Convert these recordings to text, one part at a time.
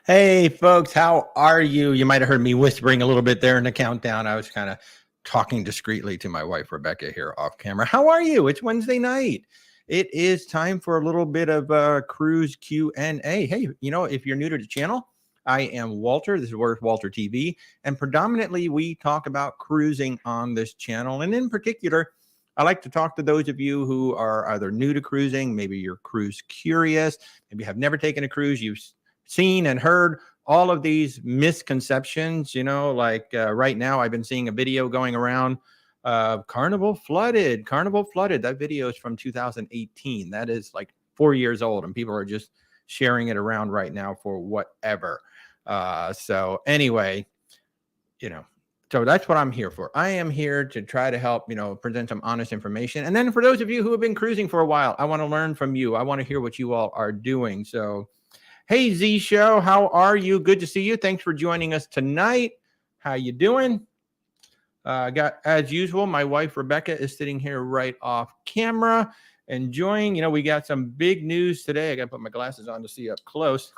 Hey, folks, how are you? You might have heard me whispering a little bit there in the countdown. I was kind of talking discreetly to my wife, Rebecca, here off camera. How are you? It's Wednesday night. It is time for a little bit of cruise Q&A. Hey, if you're new to the channel, I am Walter. This is Where's Walter TV. And predominantly, we talk about cruising on this channel. And in particular, I like to talk to those of you who are either new to cruising, maybe you're cruise curious, maybe have never taken a cruise, you've seen and heard all of these misconceptions, like right now I've been seeing a video going around, Carnival flooded. That video is from 2018. That is like 4 years old, and people are just sharing it around right now for whatever. So anyway, so that's what I'm here for. I am here to try to help, present some honest information. And then for those of you who have been cruising for a while, I want to learn from you. I want to hear what you all are doing. So hey, Z Show, how are you? Good to see you. Thanks for joining us tonight. How you doing? Got, as usual, my wife, Rebecca, is sitting here right off camera, enjoying. We got some big news today. I got to put my glasses on to see up close.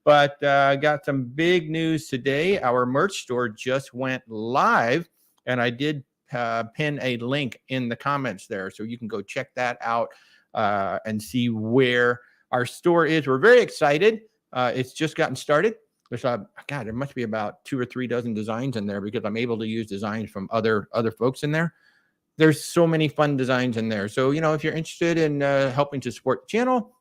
But got some big news today. Our merch store just went live, and I did pin a link in the comments there, so you can go check that out and see where our store is. We're very excited. It's just gotten started. There's there must be about 2 or 3 dozen designs in there, because I'm able to use designs from other folks in there. There's so many fun designs in there. So, if you're interested in helping to support the channel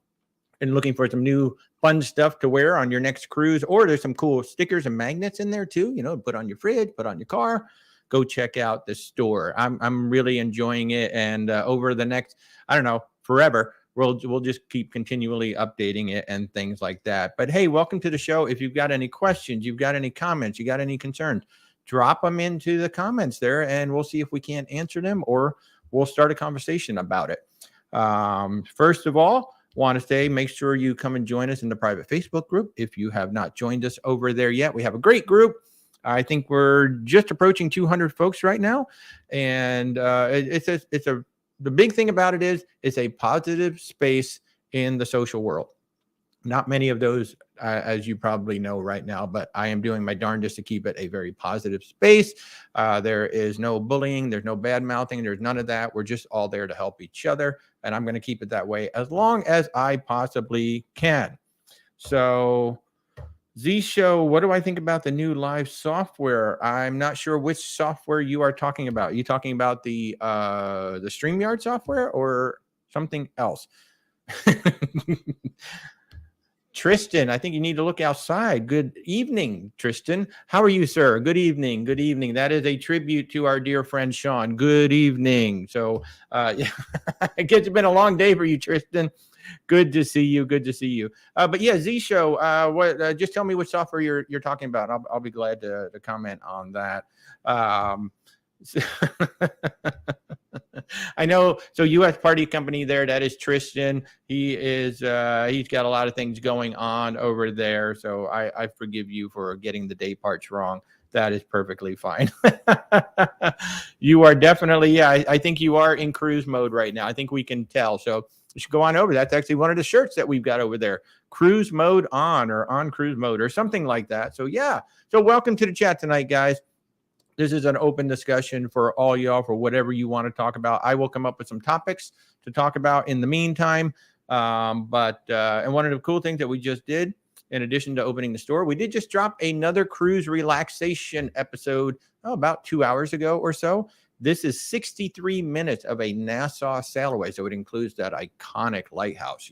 and looking for some new fun stuff to wear on your next cruise, or there's some cool stickers and magnets in there too, put on your fridge, put on your car, go check out the store. I'm really enjoying it. And over the next, I don't know, forever, we'll just keep continually updating it and things like that. But hey, welcome to the show. If you've got any questions, you've got any comments, you got any concerns, drop them into the comments there, and we'll see if we can't answer them, or we'll start a conversation about it. First of all, want to say, make sure you come and join us in the private Facebook group. If you have not joined us over there yet, we have a great group. I think we're just approaching 200 folks right now. And the big thing about it is it's a positive space in the social world. Not many of those, as you probably know right now, but I am doing my darndest to keep it a very positive space. There is no bullying. There's no bad mouthing. There's none of that. We're just all there to help each other. And I'm going to keep it that way as long as I possibly can. So Z Show, what do I think about the new live software? I'm not sure which software you are talking about. Are you talking about the StreamYard software or something else? Tristan, I think you need to look outside. Good evening, Tristan. How are you, sir? Good evening. Good evening. That is a tribute to our dear friend Sean. Good evening. So yeah, I guess it's been a long day for you, Tristan. Good to see you. Good to see you. But yeah, Z Show, just tell me what software you're talking about. I'll be glad to comment on that. I know. So U.S. party company there. That is Tristan. He is. He's got a lot of things going on over there. So I forgive you for getting the day parts wrong. That is perfectly fine. You are definitely. Yeah, I think you are in cruise mode right now. I think we can tell. So you should go on over. That's actually one of the shirts that we've got over there. Cruise mode on, or on cruise mode, or something like that. So yeah. So welcome to the chat tonight, guys. This is an open discussion for all y'all for whatever you want to talk about. I will come up with some topics to talk about in the meantime. And one of the cool things that we just did, in addition to opening the store, we did just drop another cruise relaxation episode about 2 hours ago or so. This is 63 minutes of a Nassau sail away. So it includes that iconic lighthouse,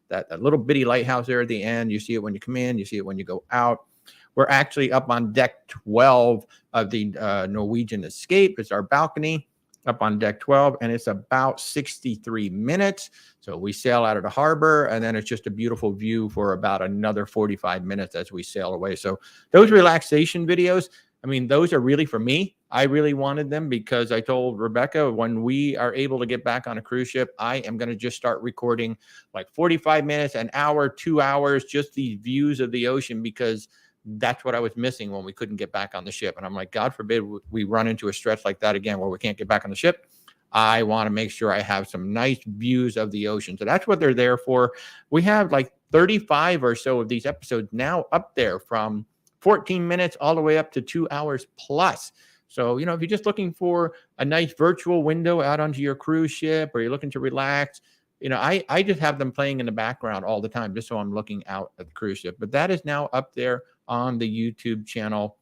that little bitty lighthouse there at the end. You see it when you come in, you see it when you go out. We're actually up on deck 12 of the Norwegian Escape. It's our balcony up on deck 12, and it's about 63 minutes. So we sail out of the harbor, and then it's just a beautiful view for about another 45 minutes as we sail away. So those relaxation videos, I mean, those are really for me. I really wanted them because I told Rebecca, when we are able to get back on a cruise ship, I am going to just start recording like 45 minutes, an hour, 2 hours, just these views of the ocean, because that's what I was missing when we couldn't get back on the ship. And I'm like, God forbid we run into a stretch like that again where we can't get back on the ship. I want to make sure I have some nice views of the ocean. So that's what they're there for. We have like 35 or so of these episodes now up there, from 14 minutes all the way up to 2 hours plus. So, if you're just looking for a nice virtual window out onto your cruise ship, or you're looking to relax, I just have them playing in the background all the time, just so I'm looking out at the cruise ship. But that is now up there on the YouTube channel.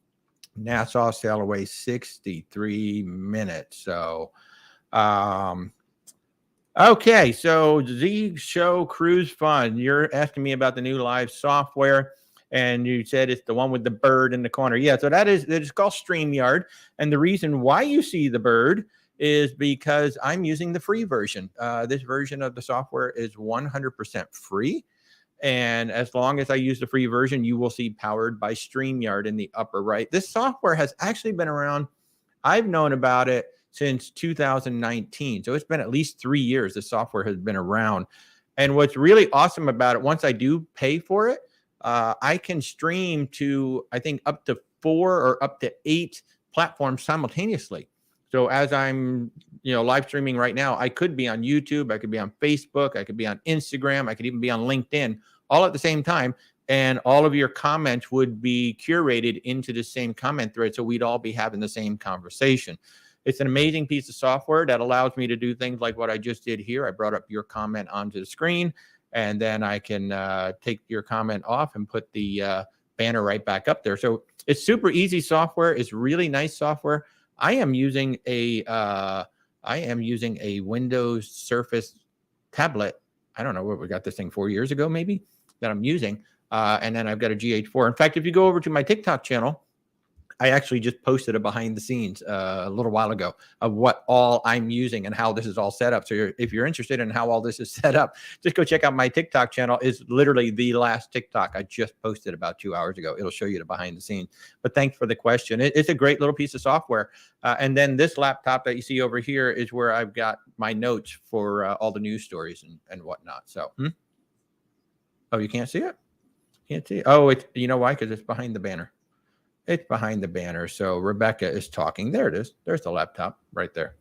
Nassau sail away 63 minutes. So, okay. So Z Show Cruise Fun, you're asking me about the new live software, and you said it's the one with the bird in the corner. Yeah. So it's called StreamYard. And the reason why you see the bird is because I'm using the free version. This version of the software is 100% free. And as long as I use the free version, you will see powered by StreamYard in the upper right. This software has actually been around. I've known about it since 2019. So it's been at least 3 years the software has been around. And what's really awesome about it, once I do pay for it, I can stream to, I think, up to 4 or up to 8 platforms simultaneously. So as I'm, live streaming right now, I could be on YouTube, I could be on Facebook, I could be on Instagram, I could even be on LinkedIn, all at the same time. And all of your comments would be curated into the same comment thread. So we'd all be having the same conversation. It's an amazing piece of software that allows me to do things like what I just did here. I brought up your comment onto the screen, and then I can take your comment off and put the banner right back up there. So it's super easy software. It's really nice software. I am using a Windows Surface tablet. I don't know what we got this thing 4 years ago, maybe, that I'm using. And then I've got a GH4. In fact, if you go over to my TikTok channel, I actually just posted a behind the scenes a little while ago of what all I'm using and how this is all set up. So if you're interested in how all this is set up, just go check out my TikTok channel. It's literally the last TikTok I just posted about 2 hours ago. It'll show you the behind the scenes. But thanks for the question. It's a great little piece of software. And then this laptop that you see over here is where I've got my notes for all the news stories and whatnot. So, oh, you can't see it? Can't see it. Oh, you know why? Because it's behind the banner. It's behind the banner. So Rebecca is talking. There it is. There's the laptop right there.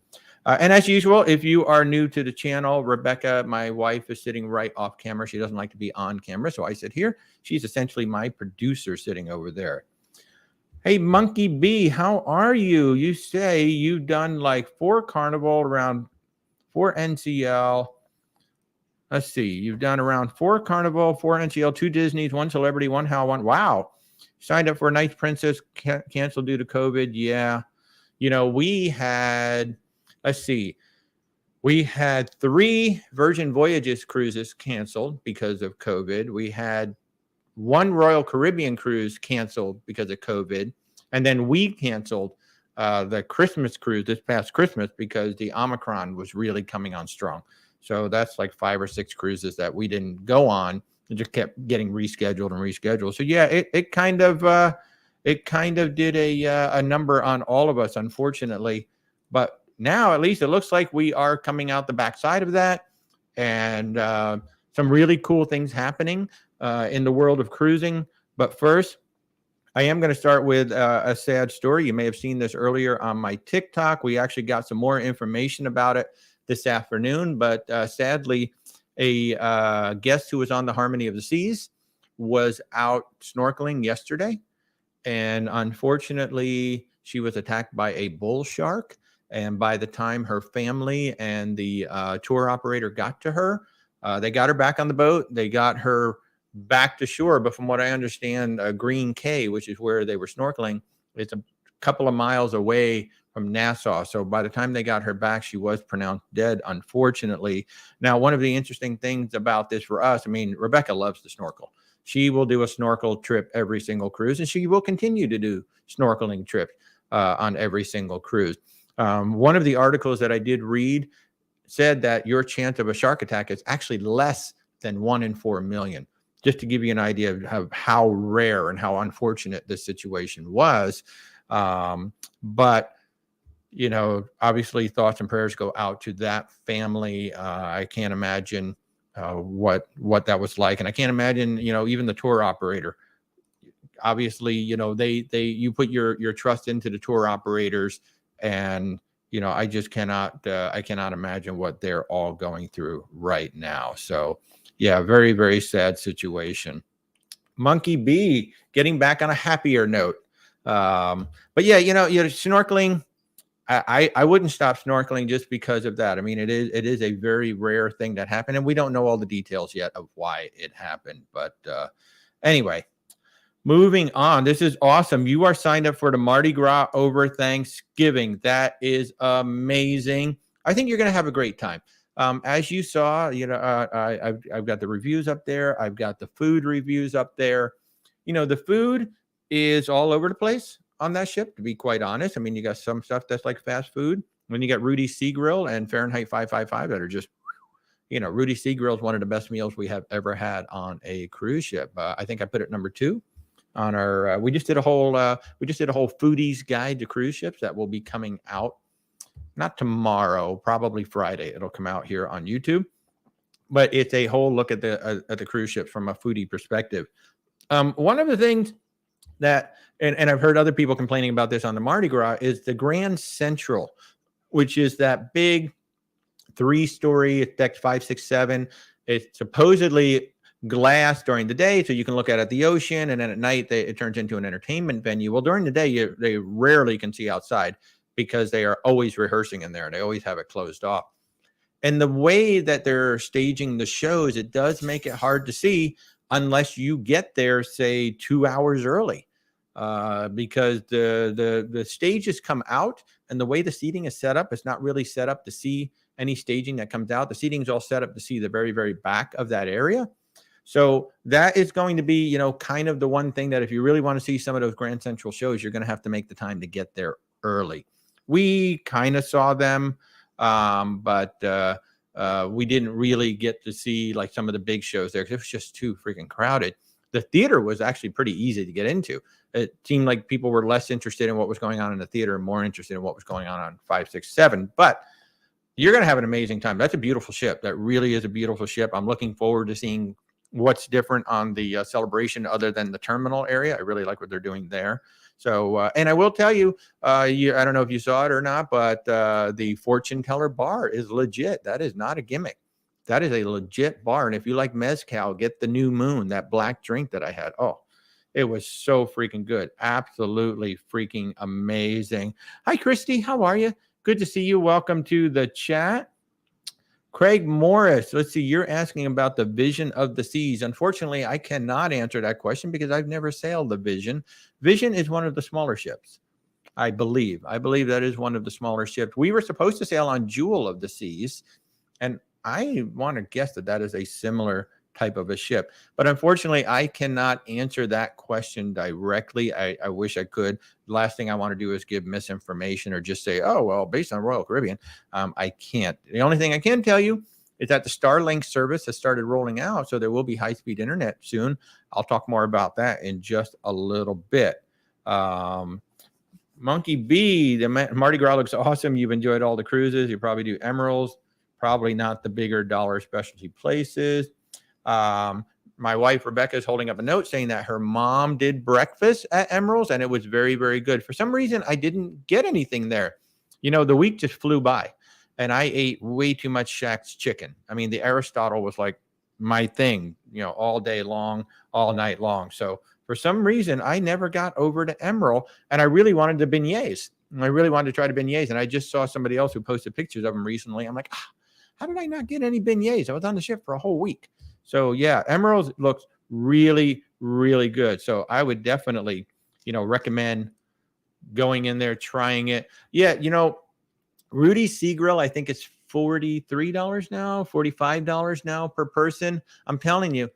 And as usual, if you are new to the channel, Rebecca, my wife, is sitting right off camera. She doesn't like to be on camera, so I sit here. She's essentially my producer sitting over there. Hey, MonkeyB, how are you? You say you've done like 4 Carnival, around 4 NCL. Let's see. You've done around 4 Carnival, 4 NCL, 2 Disneys, 1 Celebrity, 1 HAL, 1. Wow. Signed up for a Night Princess, canceled due to COVID. Yeah. We had, let's see, we had 3 Virgin Voyages cruises canceled because of COVID. We had 1 Royal Caribbean cruise canceled because of COVID. And then we canceled the Christmas cruise this past Christmas because the Omicron was really coming on strong. So that's like 5 or 6 cruises that we didn't go on. It just kept getting rescheduled. So yeah, it kind of did a number on all of us, unfortunately. But now at least it looks like we are coming out the backside of that, and some really cool things happening in the world of cruising. But first, I am going to start with a sad story. You may have seen this earlier on my TikTok. We actually got some more information about it this afternoon, but sadly, a guest who was on the Harmony of the Seas was out snorkeling yesterday, and unfortunately she was attacked by a bull shark. And by the time her family and the tour operator got to her, they got her back on the boat. They got her back to shore. But from what I understand, Green Cay, which is where they were snorkeling, it's a couple of miles away from Nassau. So by the time they got her back, she was pronounced dead, unfortunately. Now, one of the interesting things about this for us, I mean, Rebecca loves to snorkel. She will do a snorkel trip every single cruise, and she will continue to do snorkeling trips on every single cruise. One of the articles that I did read said that your chance of a shark attack is actually less than 1 in 4 million. Just to give you an idea of how rare and how unfortunate this situation was. But obviously thoughts and prayers go out to that family. I can't imagine what that was like. And I can't imagine, even the tour operator. Obviously, you put your trust into the tour operators, and, I just cannot imagine what they're all going through right now. So Yeah, very, very sad situation. MonkeyB getting back on a happier note. But yeah, snorkeling. I wouldn't stop snorkeling just because of that. I mean, it is a very rare thing that happened, and we don't know all the details yet of why it happened. But anyway, moving on. This is awesome. You are signed up for the Mardi Gras over Thanksgiving. That is amazing. I think you're going to have a great time. As you saw, I've got the reviews up there. I've got the food reviews up there. The food is all over the place on that ship, to be quite honest. I mean, you got some stuff that's like fast food. When you got Rudys Sea Grill and Fahrenheit 555 that are just, Rudys Sea Grill is one of the best meals we have ever had on a cruise ship. I think I put it number 2 on our. We just did a whole foodies guide to cruise ships that will be coming out. Not tomorrow, probably Friday. It'll come out here on YouTube, but it's a whole look at the cruise ships from a foodie perspective. One of the things that, and I've heard other people complaining about this on the Mardi Gras, is the Grand Central, which is that big 3-story, it's decked 5, 6, 7. It's supposedly glass during the day, so you can look out at the ocean, and then at night it turns into an entertainment venue. Well, during the day, they rarely can see outside, because they are always rehearsing in there. They always have it closed off. And the way that they're staging the shows, it does make it hard to see unless you get there, say, 2 hours early, because the stages come out, and the way the seating is set up, it's not really set up to see any staging that comes out. The seating is all set up to see the very, very back of that area. So that is going to be, kind of the one thing that if you really want to see some of those Grand Central shows, you're going to have to make the time to get there early. We kind of saw them, but we didn't really get to see like some of the big shows there, because it was just too freaking crowded. The theater was actually pretty easy to get into. It seemed like people were less interested in what was going on in the theater and more interested in what was going on 5, 6, 7. But you're going to have an amazing time. That's a beautiful ship. That really is a beautiful ship. I'm looking forward to seeing what's different on the celebration other than the terminal area. I really like what they're doing there. So, and I will tell you, I don't know if you saw it or not, but the fortune teller bar is legit. That is not a gimmick. That is a legit bar. And if you like mezcal, get the New Moon, that black drink that I had. Oh, it was so freaking good. Absolutely freaking amazing. Hi, Christy. How are you? Good to see you. Welcome to the chat. Craig Morris, let's see, you're asking about the Vision of the Seas. Unfortunately, I cannot answer that question because I've never sailed the Vision. Vision is one of the smaller ships, I believe. I believe that is one of the smaller ships. We were supposed to sail on Jewel of the Seas, and I want to guess that that is a similar type of a ship. But unfortunately, I cannot answer that question directly. I wish I could. The last thing I want to do is give misinformation or just say, oh, well, based on Royal Caribbean. I can't. The only thing I can tell you is that the Starlink service has started rolling out, so there will be high-speed internet soon. I'll talk more about that in just a little bit. MonkeyB, the Mardi Gras looks awesome. You've enjoyed all the cruises. You probably do Emeralds, probably not the bigger dollar specialty places. My wife Rebecca is holding up a note saying that her mom did breakfast at Emerald's and it was very, very good. For some reason, I didn't get anything there. The week just flew by and I ate way too much Shaq's chicken. I mean, the Aristotle was like my thing, all day long, all night long. So for some reason, I never got over to Emerald, and I really wanted the beignets. I really wanted to try the beignets, and I just saw somebody else who posted pictures of them recently. I'm like, how did I not get any beignets? I was on the ship for a whole week. So yeah, Emeralds looks really, really good. So I would definitely, recommend going in there, trying it. Yeah, Rudys Sea Grill, I think it's $43 now, $45 now per person. I'm telling you,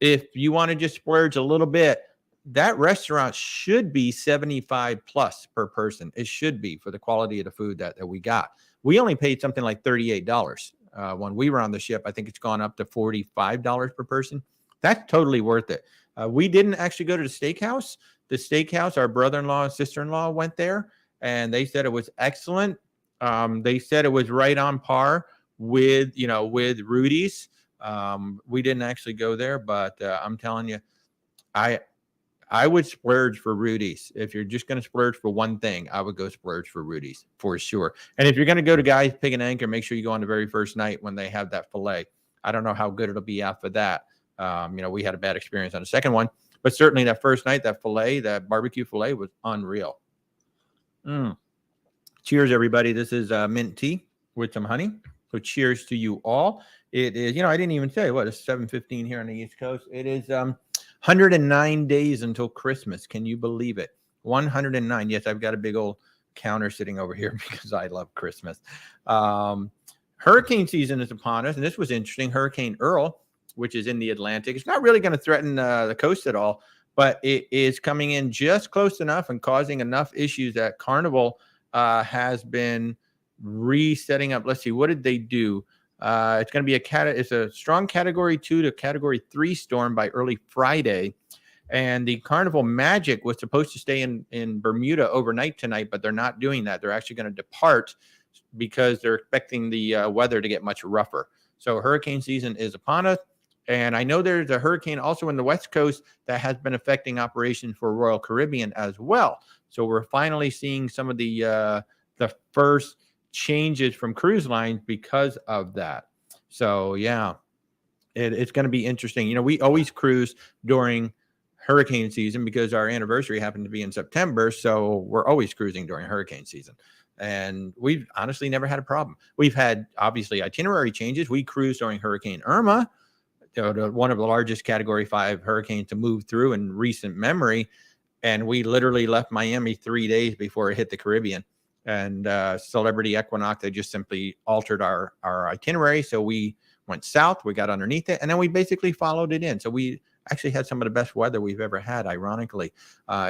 if you want to just splurge a little bit, that restaurant should be 75 plus per person. It should be for the quality of the food that we got. We only paid something like $38 when we were on the ship. I think it's gone up to $45 per person. That's totally worth it. We didn't actually go to the steakhouse. The steakhouse, our brother-in-law and sister-in-law went there, and they said it was excellent. They said it was right on par with Rudys. We didn't actually go there, but I'm telling you, I would splurge for Rudys. If you're just going to splurge for one thing, I would go splurge for Rudys for sure. And if you're going to go to Guys Pig and Anchor, make sure you go on the very first night when they have that filet. I don't know how good it'll be after that. We had a bad experience on the second one, but certainly that first night, that barbecue filet was unreal. Cheers, everybody. This is mint tea with some honey. So cheers to you all. It is, I didn't even say it's 7:15 here on the East Coast. It is 109 days until Christmas. Can you believe it? 109. Yes, I've got a big old counter sitting over here because I love Christmas. Hurricane season is upon us, and this was interesting. Hurricane Earl, which is in the Atlantic, it's not really going to threaten the coast at all, but it is coming in just close enough and causing enough issues that Carnival has been resetting up. Let's see, what did they do? It's going to be it's a strong category 2 to category 3 storm by early Friday. And the Carnival Magic was supposed to stay in Bermuda overnight tonight, but they're not doing that. They're actually going to depart because they're expecting the weather to get much rougher. So hurricane season is upon us. And I know there's a hurricane also in the West Coast that has been affecting operations for Royal Caribbean as well. So we're finally seeing some of the first changes from cruise lines because of that. So yeah, it's going to be interesting. We always cruise during hurricane season because our anniversary happened to be in September. So we're always cruising during hurricane season. And we've honestly never had a problem. We've had obviously itinerary changes. We cruised during Hurricane Irma, one of the largest category 5 hurricanes to move through in recent memory. And we literally left Miami 3 days before it hit the Caribbean. And Celebrity Equinox, they just simply altered our itinerary. So we went south, we got underneath it, and then we basically followed it in. So we actually had some of the best weather we've ever had, ironically.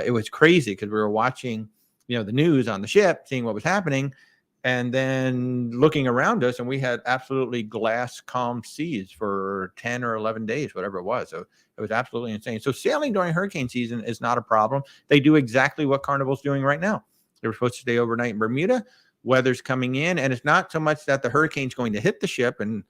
It was crazy because we were watching, the news on the ship, seeing what was happening, and then looking around us, and we had absolutely glass calm seas for 10 or 11 days, whatever it was. So it was absolutely insane. So sailing during hurricane season is not a problem. They do exactly what Carnival's doing right now. They were supposed to stay overnight in Bermuda. Weather's coming in, and it's not so much that the hurricane's going to hit the ship and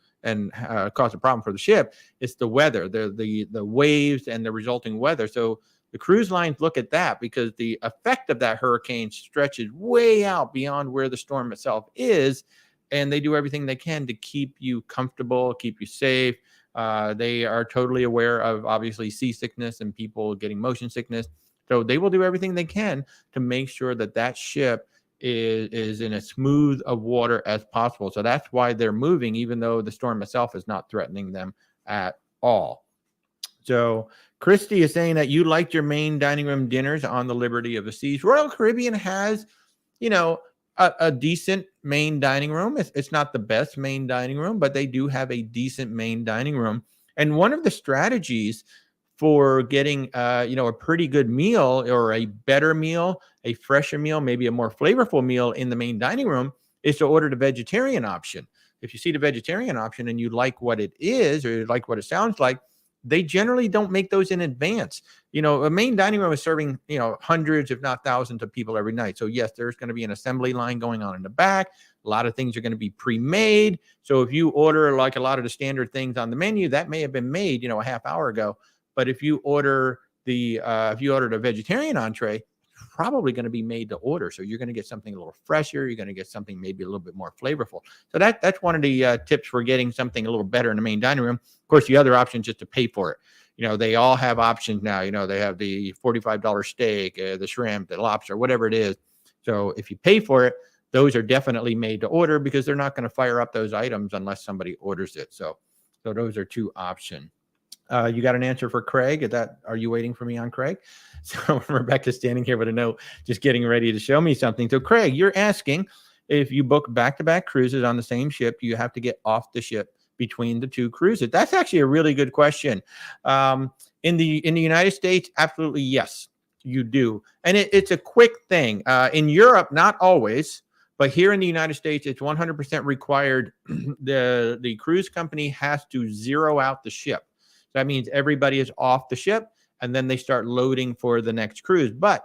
cause a problem for the ship. It's the weather, the waves, and the resulting weather. So the cruise lines look at that because the effect of that hurricane stretches way out beyond where the storm itself is, and they do everything they can to keep you comfortable, keep you safe. They are totally aware of obviously seasickness and people getting motion sickness. So they will do everything they can to make sure that ship is in as smooth of water as possible. So that's why they're moving, even though the storm itself is not threatening them at all. So Christy is saying that you liked your main dining room dinners on the Liberty of the Seas. Royal Caribbean has, a decent main dining room. It's not the best main dining room, but they do have a decent main dining room. And one of the strategies for getting, a pretty good meal or a better meal, a fresher meal, maybe a more flavorful meal in the main dining room is to order the vegetarian option. If you see the vegetarian option and you like what it is or you like what it sounds like, they generally don't make those in advance. A main dining room is serving, hundreds, if not thousands of people every night. So yes, there's going to be an assembly line going on in the back. A lot of things are going to be pre-made. So if you order like a lot of the standard things on the menu, that may have been made, a half hour ago. But if you order the vegetarian entree, probably going to be made to order. So you're going to get something a little fresher. You're going to get something maybe a little bit more flavorful. So that's one of the tips for getting something a little better in the main dining room. Of course, the other option is just to pay for it. They all have options now. They have the $45 steak, the shrimp, the lobster, whatever it is. So if you pay for it, those are definitely made to order because they're not going to fire up those items unless somebody orders it. So those are two options. You got an answer for Craig? Are you waiting for me on Craig? So Rebecca's standing here with a note, just getting ready to show me something. So Craig, you're asking if you book back-to-back cruises on the same ship, you have to get off the ship between the two cruises. That's actually a really good question. In the United States, absolutely yes, you do. And it's a quick thing. In Europe, not always. But here in the United States, it's 100% required. The cruise company has to zero out the ship. That means everybody is off the ship, and then they start loading for the next cruise. But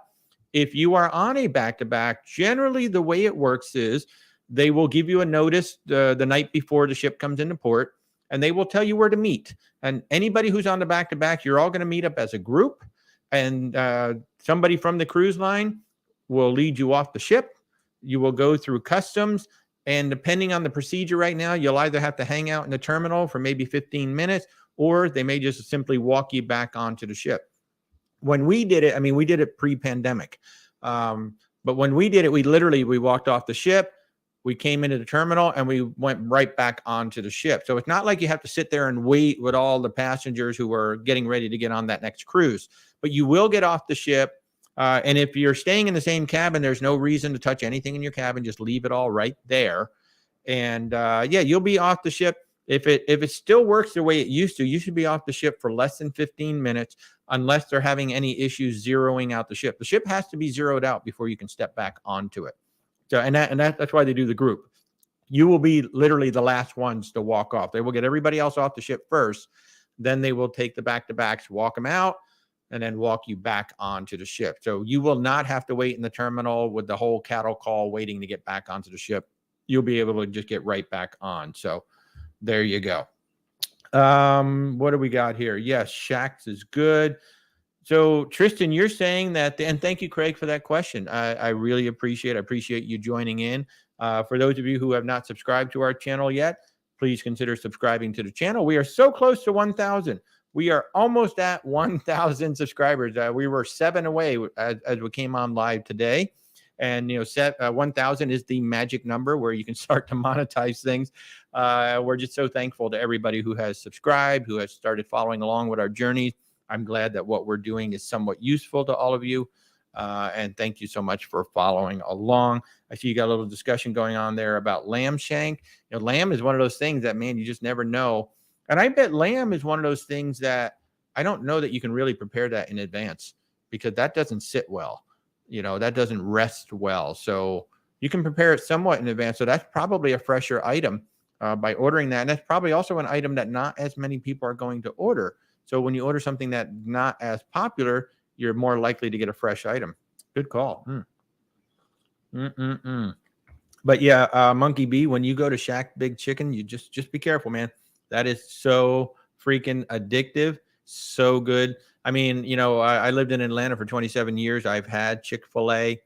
if you are on a back-to-back, generally the way it works is they will give you a notice the night before the ship comes into port, and they will tell you where to meet. And anybody who's on the back-to-back, you're all going to meet up as a group, and somebody from the cruise line will lead you off the ship. You will go through customs, And depending on the procedure right now, you'll either have to hang out in the terminal for maybe 15 minutes, or they may just simply walk you back onto the ship. When we did it, I mean, we did it pre-pandemic. But when we did it, we walked off the ship, we came into the terminal, and we went right back onto the ship. So it's not like you have to sit there and wait with all the passengers who are getting ready to get on that next cruise. But you will get off the ship. And if you're staying in the same cabin, there's no reason to touch anything in your cabin. Just leave it all right there. And yeah, you'll be off the ship. If it still works the way it used to, you should be off the ship for less than 15 minutes, unless they're having any issues zeroing out the ship. The ship has to be zeroed out before you can step back onto it. So, that's why they do the group. You will be literally the last ones to walk off. They will get everybody else off the ship first. Then they will take the back-to-backs, walk them out, and then walk you back onto the ship. So you will not have to wait in the terminal with the whole cattle call waiting to get back onto the ship. You'll be able to just get right back on. So there you go. What do we got here? Yes, Shax is good. So Tristan, you're saying that, and thank you, Craig, for that question. I really appreciate it. I appreciate you joining in. For those of you who have not subscribed to our channel yet, please consider subscribing to the channel. We are so close to 1,000. We are almost at 1,000 subscribers. We were 7 away as we came on live today. And, 1,000 is the magic number where you can start to monetize things. We're just so thankful to everybody who has subscribed, who has started following along with our journey. I'm glad that what we're doing is somewhat useful to all of you. And thank you so much for following along. I see you got a little discussion going on there about lamb shank. Lamb is one of those things that, man, you just never know. And I bet lamb is one of those things that I don't know that you can really prepare that in advance, because that doesn't sit well. That doesn't rest well. So you can prepare it somewhat in advance. So that's probably a fresher item by ordering that. And that's probably also an item that not as many people are going to order. So when you order something that's not as popular, you're more likely to get a fresh item. Good call. But yeah, MonkeyB, when you go to Shack Big Chicken, you just be careful, man. That is so freaking addictive. So good. I mean, I lived in Atlanta for 27 years. I've had Chick-fil-A.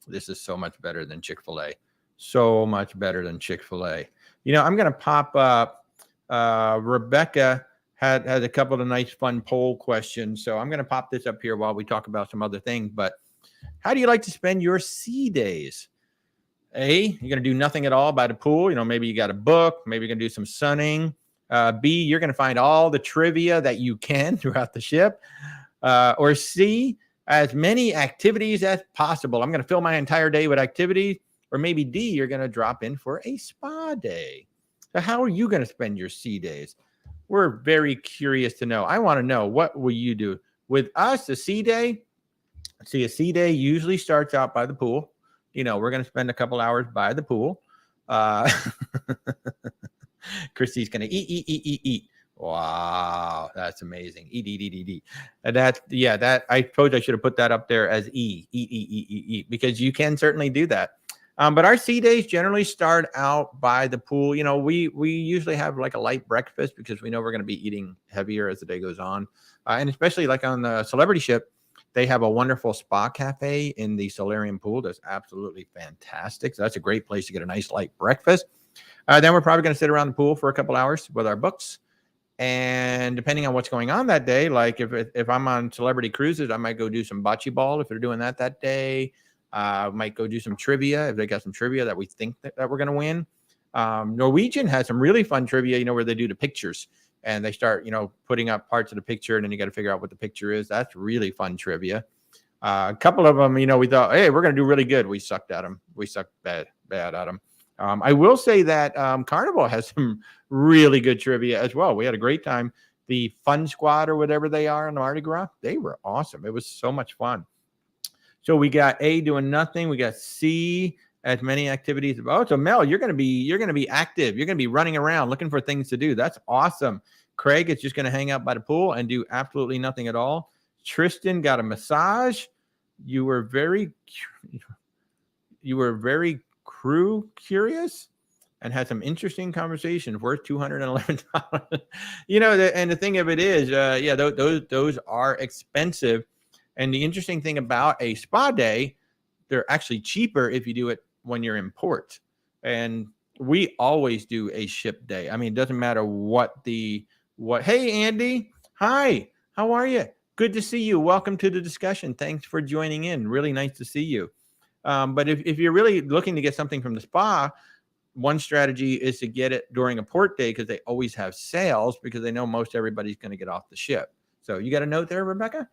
This is so much better than Chick-fil-A. So much better than Chick-fil-A. I'm going to pop up. Rebecca had a couple of nice, fun poll questions. So I'm going to pop this up here while we talk about some other things. But how do you like to spend your sea days? A, you're going to do nothing at all by the pool. Maybe you got a book. Maybe you're going to do some sunning. B, you're going to find all the trivia that you can throughout the ship. Or C, as many activities as possible. I'm going to fill my entire day with activities. Or maybe D, you're going to drop in for a spa day. So how are you going to spend your sea days? We're very curious to know. I want to know, what will you do? With us, a sea day, a sea day usually starts out by the pool. We're going to spend a couple hours by the pool. Christy's going to eat. Wow, that's amazing. Eat. And that I suppose I should have put that up there as eat, because you can certainly do that. But our sea days generally start out by the pool. We usually have like a light breakfast because we know we're going to be eating heavier as the day goes on. And especially like on the Celebrity ship, they have a wonderful spa cafe in the solarium pool. That's absolutely fantastic. So that's a great place to get a nice light breakfast. Then we're probably going to sit around the pool for a couple hours with our books. And depending on what's going on that day, like if I'm on Celebrity Cruises, I might go do some bocce ball if they're doing that day. Might go do some trivia if they got some trivia that we think that we're going to win. Norwegian has some really fun trivia, where they do the pictures and they start, putting up parts of the picture, and then you got to figure out what the picture is. That's really fun trivia. A couple of them, we thought, hey, we're going to do really good. We sucked at them. We sucked bad at them. I will say that Carnival has some really good trivia as well. We had a great time. The Fun Squad or whatever they are in the Mardi Gras, they were awesome. It was so much fun. So we got A, doing nothing. We got C, as many activities. Oh, so Mel, you're going to be active. You're going to be running around looking for things to do. That's awesome. Craig is just going to hang out by the pool and do absolutely nothing at all. Tristan got a massage. You were very crew curious and had some interesting conversations worth $211. And the thing of it is, those are expensive. And the interesting thing about a spa day, they're actually cheaper if you do it when you're in port. And we always do a ship day. I mean, it doesn't matter what. Hey, Andy. Hi. How are you? Good to see you. Welcome to the discussion. Thanks for joining in. Really nice to see you. But if you're really looking to get something from the spa, one strategy is to get it during a port day because they always have sales because they know most everybody's going to get off the ship. So you got a note there, Rebecca?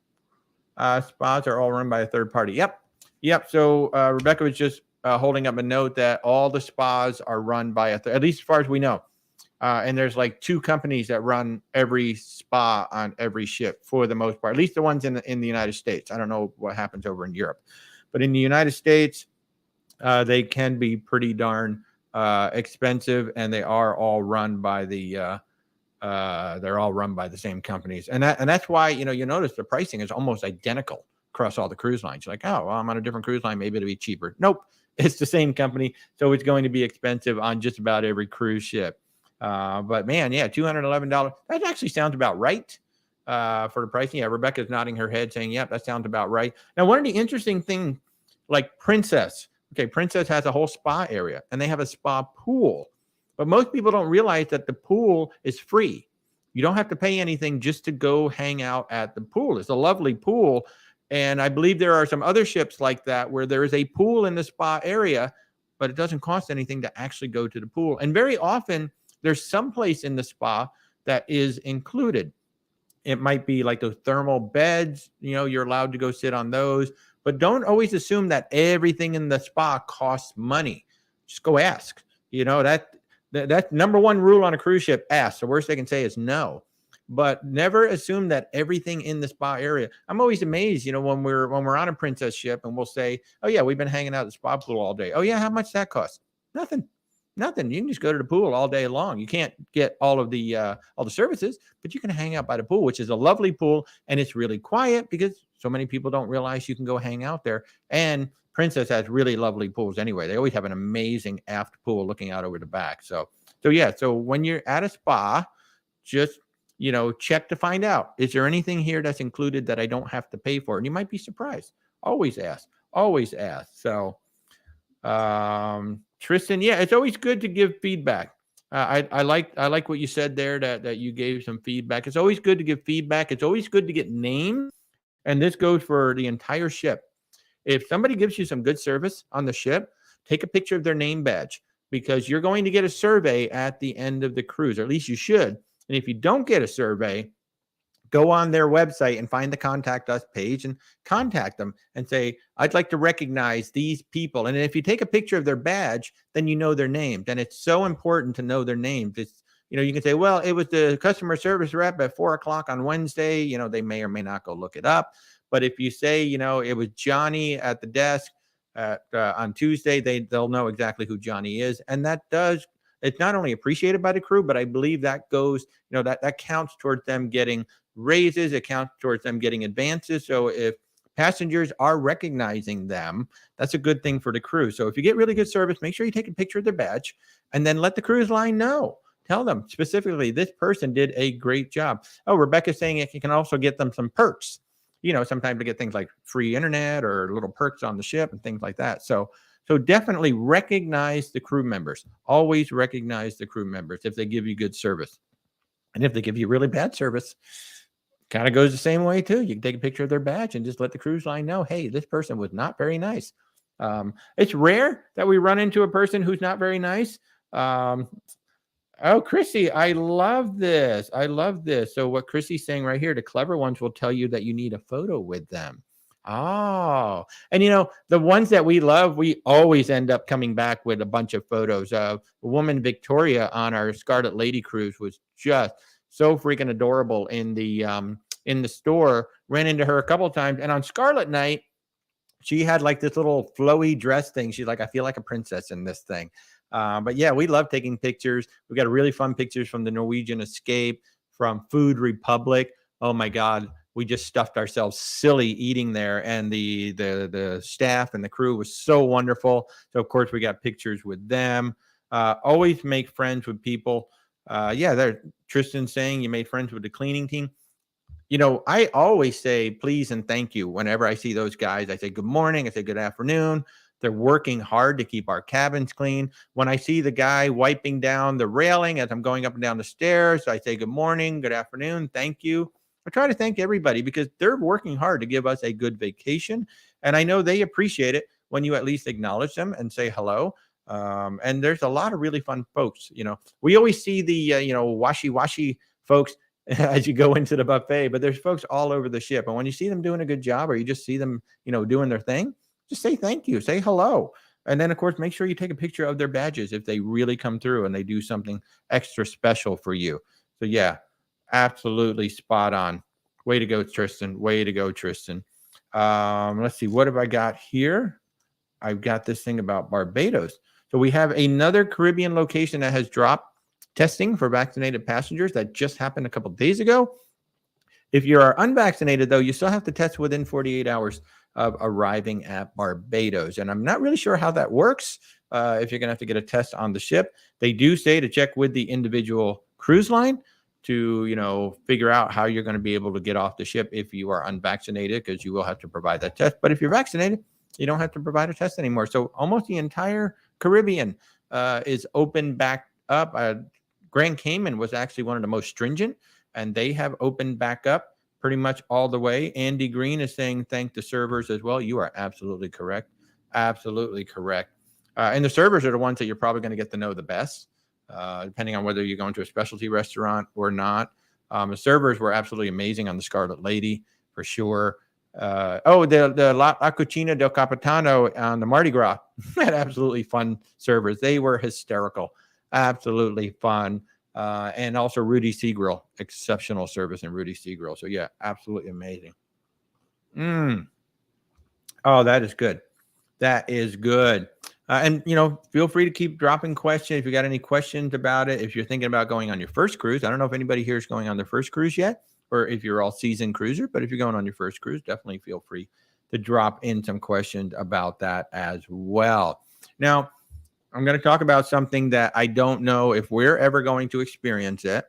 Spas are all run by a third party. Yep. So Rebecca was just holding up a note that all the spas are run by at least as far as we know. And there's like 2 companies that run every spa on every ship for the most part, at least the ones in the United States. I don't know what happens over in Europe, but in the United States, they can be pretty darn expensive, and they are all run by the same companies. And that's why, you notice the pricing is almost identical across all the cruise lines. You're like, oh, well, I'm on a different cruise line. Maybe it'll be cheaper. Nope. It's the same company. So it's going to be expensive on just about every cruise ship. But man, yeah, $211. That actually sounds about right for the pricing. Yeah, Rebecca's nodding her head saying, yep, that sounds about right. Now, one of the interesting things, like Princess. Okay, Princess has a whole spa area, and they have a spa pool. But most people don't realize that the pool is free. You don't have to pay anything just to go hang out at the pool. It's a lovely pool. And I believe there are some other ships like that where there is a pool in the spa area, but it doesn't cost anything to actually go to the pool. And very often, there's some place in the spa that is included. It might be like those thermal beds, you're allowed to go sit on those, but don't always assume that everything in the spa costs money. Just go ask. That's number one rule on a cruise ship. Ask. The worst they can say is no, but never assume that everything in the spa area. I'm always amazed, when we're on a Princess ship and we'll say, oh yeah, we've been hanging out at the spa pool all day. Oh yeah, how much that cost? Nothing. You can just go to the pool all day long. You can't get all the services, but you can hang out by the pool, which is a lovely pool, and it's really quiet because so many people don't realize you can go hang out there. And Princess has really lovely pools anyway. They always have an amazing aft pool looking out over the back. So when you're at a spa, just check to find out, is there anything here that's included that I don't have to pay for? And you might be surprised. Always ask. So Tristan, yeah, it's always good to give feedback. I like what you said there, that you gave some feedback. It's always good to give feedback. It's always good to get names. And this goes for the entire ship. If somebody gives you some good service on the ship, take a picture of their name badge, because you're going to get a survey at the end of the cruise, or at least you should. And if you don't get a survey, go on their website and find the contact us page and contact them and say, I'd like to recognize these people. And if you take a picture of their badge, then you know their names. And it's so important to know their names. It's, you can say, well, it was the customer service rep at 4:00 on Wednesday. They may or may not go look it up. But if you say, it was Johnny at the desk on Tuesday, they'll know exactly who Johnny is. And it's not only appreciated by the crew, but I believe that goes, that counts towards them getting raises. It counts towards them getting advances. So if passengers are recognizing them, that's a good thing for the crew. So if you get really good service, make sure you take a picture of their badge and then let the cruise line know. Tell them specifically, this person did a great job. Oh, Rebecca's saying it can also get them some perks. Sometimes to get things like free internet or little perks on the ship and things like that. So definitely recognize the crew members. Always recognize the crew members if they give you good service. And if they give you really bad service, kind of goes the same way too. You can take a picture of their badge and just let the cruise line know, hey, this person was not very nice. It's rare that we run into a person who's not very nice. Oh, Chrissy, I love this. So what Chrissy's saying right here, the clever ones will tell you that you need a photo with them. Oh, and the ones that we love, we always end up coming back with a bunch of photos. The woman Victoria on our Scarlet Lady cruise was just so freaking adorable in the store. Ran into her a couple of times, and on Scarlet Night, she had like this little flowy dress thing. She's like, I feel like a princess in this thing. But yeah, we love taking pictures. We got really fun pictures from the Norwegian Escape, from Food Republic. Oh my God, we just stuffed ourselves silly eating there, and the staff and the crew was so wonderful. So of course we got pictures with them. Always make friends with people. There, Tristan saying you made friends with the cleaning team. I always say please and thank you whenever I see those guys. I say good morning. I say good afternoon. They're working hard to keep our cabins clean. When I see the guy wiping down the railing as I'm going up and down the stairs, I say good morning, good afternoon, thank you. I try to thank everybody because they're working hard to give us a good vacation. And I know they appreciate it when you at least acknowledge them and say hello. And there's a lot of really fun folks. We always see the, washy folks as you go into the buffet, but there's folks all over the ship. And when you see them doing a good job or you just see them, doing their thing, just say thank you, say hello. And then, of course, make sure you take a picture of their badges if they really come through and they do something extra special for you. So, yeah, absolutely spot on. Way to go, Tristan. Way to go, Tristan. Let's see. What have I got here? I've got this thing about Barbados. So we have another Caribbean location that has dropped testing for vaccinated passengers. That just happened a couple of days ago. If you are unvaccinated, though, you still have to test within 48 hours of arriving at Barbados. And I'm not really sure how that works. If you're going to have to get a test on the ship, they do say to check with the individual cruise line to, figure out how you're going to be able to get off the ship if you are unvaccinated, because you will have to provide that test. But if you're vaccinated, you don't have to provide a test anymore. So almost the entire Caribbean is open back up. Grand Cayman was actually one of the most stringent, and they have opened back up pretty much all the way. Andy Green is saying thank the servers as well. You are absolutely correct. Absolutely correct. And the servers are the ones that you're probably going to get to know the best, depending on whether you're going to a specialty restaurant or not. The servers were absolutely amazing on the Scarlet Lady, for sure. The La Cucina del Capitano on the Mardi Gras had absolutely fun servers. They were hysterical. Absolutely fun. And also Rudys Grill, exceptional service in Rudys Grill. So yeah, absolutely amazing. Oh, that is good. That is good. And feel free to keep dropping questions if you got any questions about it. If you're thinking about going on your first cruise, I don't know if anybody here is going on their first cruise yet, or if you're all seasoned cruiser, but if you're going on your first cruise, definitely feel free to drop in some questions about that as well. Now, I'm going to talk about something that I don't know if we're ever going to experience it,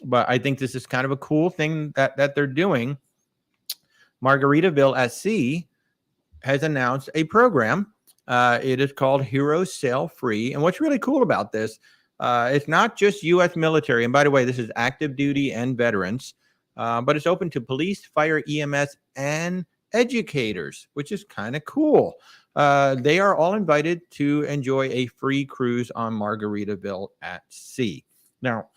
but I think this is kind of a cool thing that they're doing. Margaritaville at Sea has announced a program. It is called Heroes Sail Free. And what's really cool about this, it's not just U.S. military. And by the way, this is active duty and veterans, but it's open to police, fire, EMS, and educators, which is kind of cool. They are all invited to enjoy a free cruise on Margaritaville at Sea. Now,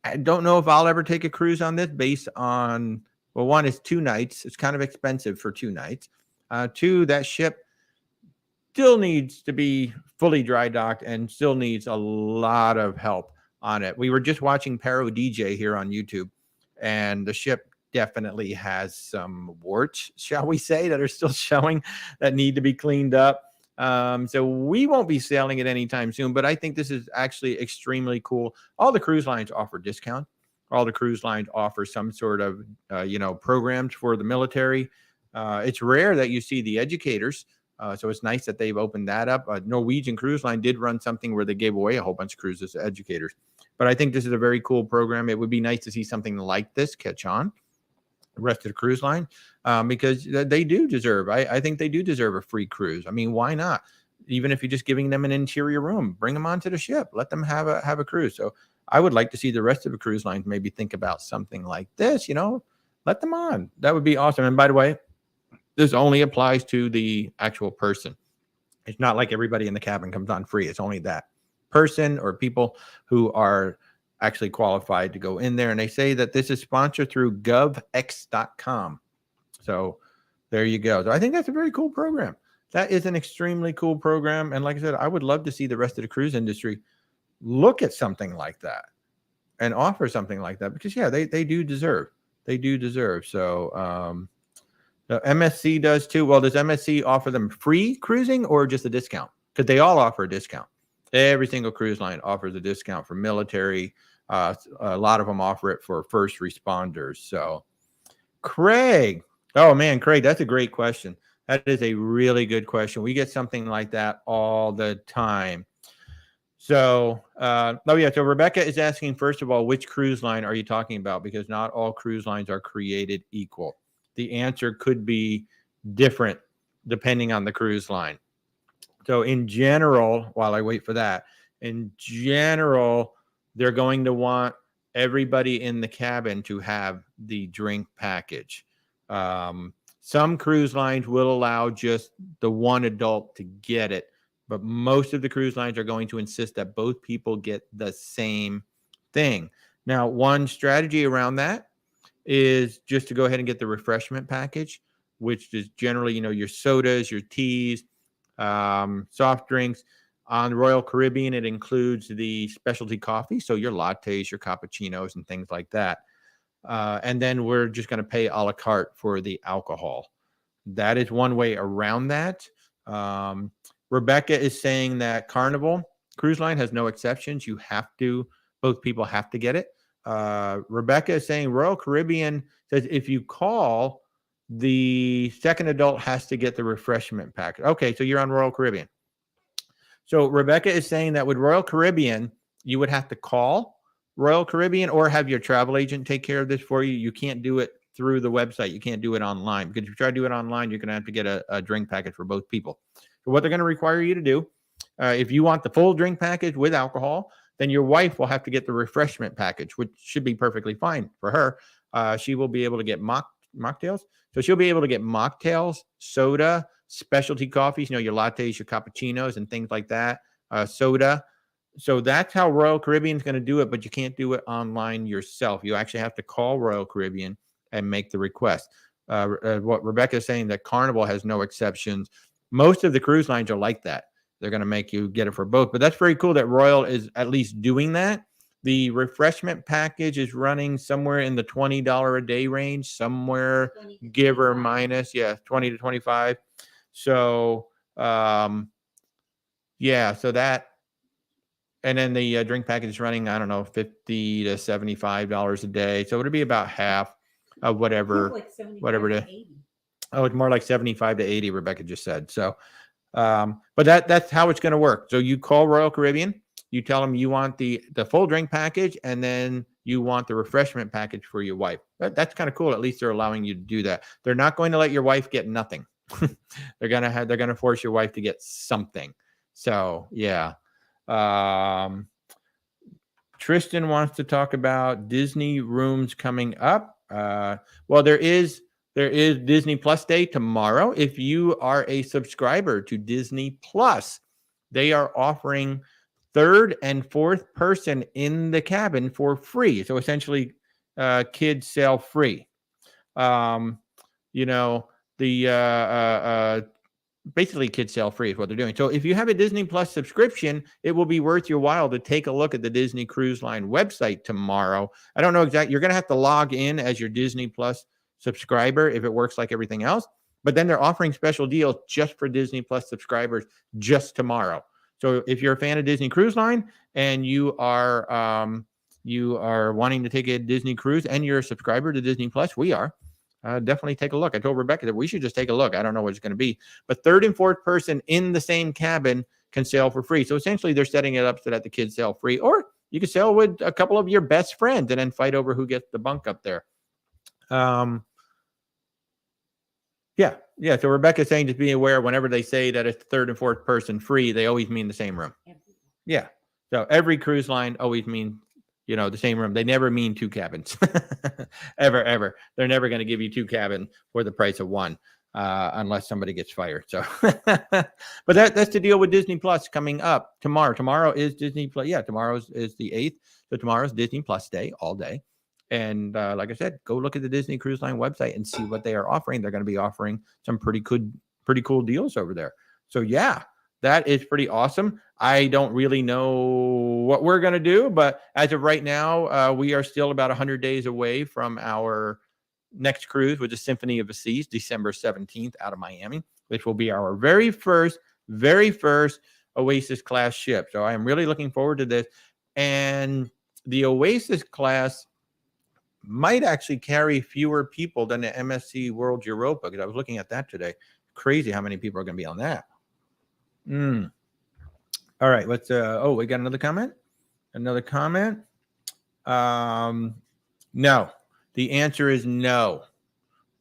I don't know if I'll ever take a cruise on this based on, well, one is 2 nights. It's kind of expensive for 2 nights. 2, that ship still needs to be fully dry docked and still needs a lot of help on it. We were just watching Paro DJ here on YouTube, and the ship definitely has some warts, shall we say, that are still showing that need to be cleaned up. So we won't be sailing it anytime soon, but I think this is actually extremely cool. All the cruise lines offer discount. All the cruise lines offer some sort of, programs for the military. It's rare that you see the educators. So it's nice that they've opened that up. Norwegian Cruise Line did run something where they gave away a whole bunch of cruises to educators. But I think this is a very cool program. It would be nice to see something like this catch on the rest of the cruise line, because they do deserve, I think they do deserve a free cruise. I mean, why not? Even if you're just giving them an interior room, bring them onto the ship, let them have a cruise. So I would like to see the rest of the cruise lines maybe think about something like this, let them on. That would be awesome. And by the way, this only applies to the actual person. It's not like everybody in the cabin comes on free. It's only that person or people who are actually qualified to go in there. And they say that this is sponsored through govx.com. So there you go. So I think that's a very cool program. That is an extremely cool program. And like I said, I would love to see the rest of the cruise industry look at something like that and offer something like that, because they do deserve. They do deserve. So MSC does too. Well, does MSC offer them free cruising or just a discount? Because they all offer a discount. Every single cruise line offers a discount for military. A lot of them offer it for first responders. So, Craig. Oh, man, Craig, that's a great question. That is a really good question. We get something like that all the time. So, so Rebecca is asking, first of all, which cruise line are you talking about? Because not all cruise lines are created equal. The answer could be different depending on the cruise line. So in general, while I wait for that, in general, they're going to want everybody in the cabin to have the drink package. Some cruise lines will allow just the one adult to get it, but most of the cruise lines are going to insist that both people get the same thing. Now, one strategy around that is just to go ahead and get the refreshment package, which is generally, your sodas, your teas, soft drinks. On Royal Caribbean, it includes the specialty coffee, so your lattes, your cappuccinos, and things like that. And then we're just going to pay a la carte for the alcohol. That is one way around that. Rebecca is saying that Carnival Cruise Line has no exceptions. Both people have to get it. Rebecca is saying Royal Caribbean says if you call, the second adult has to get the refreshment package. Okay, so you're on Royal Caribbean. So Rebecca is saying that with Royal Caribbean, you would have to call Royal Caribbean or have your travel agent take care of this for you. You can't do it through the website. You can't do it online, because if you try to do it online, you're going to have to get a drink package for both people. So what they're going to require you to do, if you want the full drink package with alcohol, then your wife will have to get the refreshment package, which should be perfectly fine for her. She will be able to get mocktails. So she'll be able to get mocktails, soda, specialty coffees, your lattes, your cappuccinos, and things like that, soda. So that's how Royal Caribbean's going to do it, but you can't do it online yourself. You actually have to call Royal Caribbean and make the request. What Rebecca is saying, that Carnival has no exceptions. Most of the cruise lines are like that. They're going to make you get it for both. But that's very cool that Royal is at least doing that. The refreshment package is running somewhere in the $20 a day range, somewhere give or minus. Yeah, 20 to 25. So, so that, and then the drink package is running, I don't know, $50 to $75 a day. So it'll be about half of whatever it is. Oh, it's more like 75 to 80, Rebecca just said. So, but that's how it's going to work. So you call Royal Caribbean, you tell them you want the full drink package, and then you want the refreshment package for your wife. That's kind of cool. At least they're allowing you to do that. They're not going to let your wife get nothing. They're going to force your wife to get something. So, yeah. Tristan wants to talk about Disney rooms coming up. Well, there is Disney Plus Day tomorrow. If you are a subscriber to Disney Plus, they are offering third and fourth person in the cabin for free. So essentially, kids sail free. Basically kids sail free is what they're doing. So if you have a Disney Plus subscription, it will be worth your while to take a look at the Disney Cruise Line website tomorrow. I don't know exactly. You're going to have to log in as your Disney Plus subscriber if it works like everything else. But then they're offering special deals just for Disney Plus subscribers just tomorrow. So if you're a fan of Disney Cruise Line and you are wanting to take a Disney cruise and you're a subscriber to Disney Plus, we are. Definitely take a look. I told Rebecca that we should just take a look. I don't know what it's going to be, but third and fourth person in the same cabin can sail for free. So essentially they're setting it up so that the kids sail free, or you can sail with a couple of your best friends and then fight over who gets the bunk up there. Yeah. So Rebecca's saying to be aware whenever they say that it's third and fourth person free, they always mean the same room. Yeah. So every cruise line always means, the same room. They never mean two cabins. ever. They're never going to give you two cabins for the price of one, unless somebody gets fired. So, but that's the deal with Disney Plus coming up tomorrow. Tomorrow is Disney Plus. Yeah, tomorrow is the 8th. So tomorrow's Disney Plus Day all day. And like I said, go look at the Disney Cruise Line website and see what they are offering. They're going to be offering some pretty cool deals over there. So yeah, that is pretty awesome. I don't really know what we're going to do, but as of right now, we are still about 100 days away from our next cruise with the Symphony of the Seas, December 17th out of Miami, which will be our very first Oasis class ship. So I am really looking forward to this. And the Oasis class might actually carry fewer people than the MSC World Europa, because I was looking at that today. Crazy how many people are going to be on that. All right, let's we got another comment. No. The answer is no.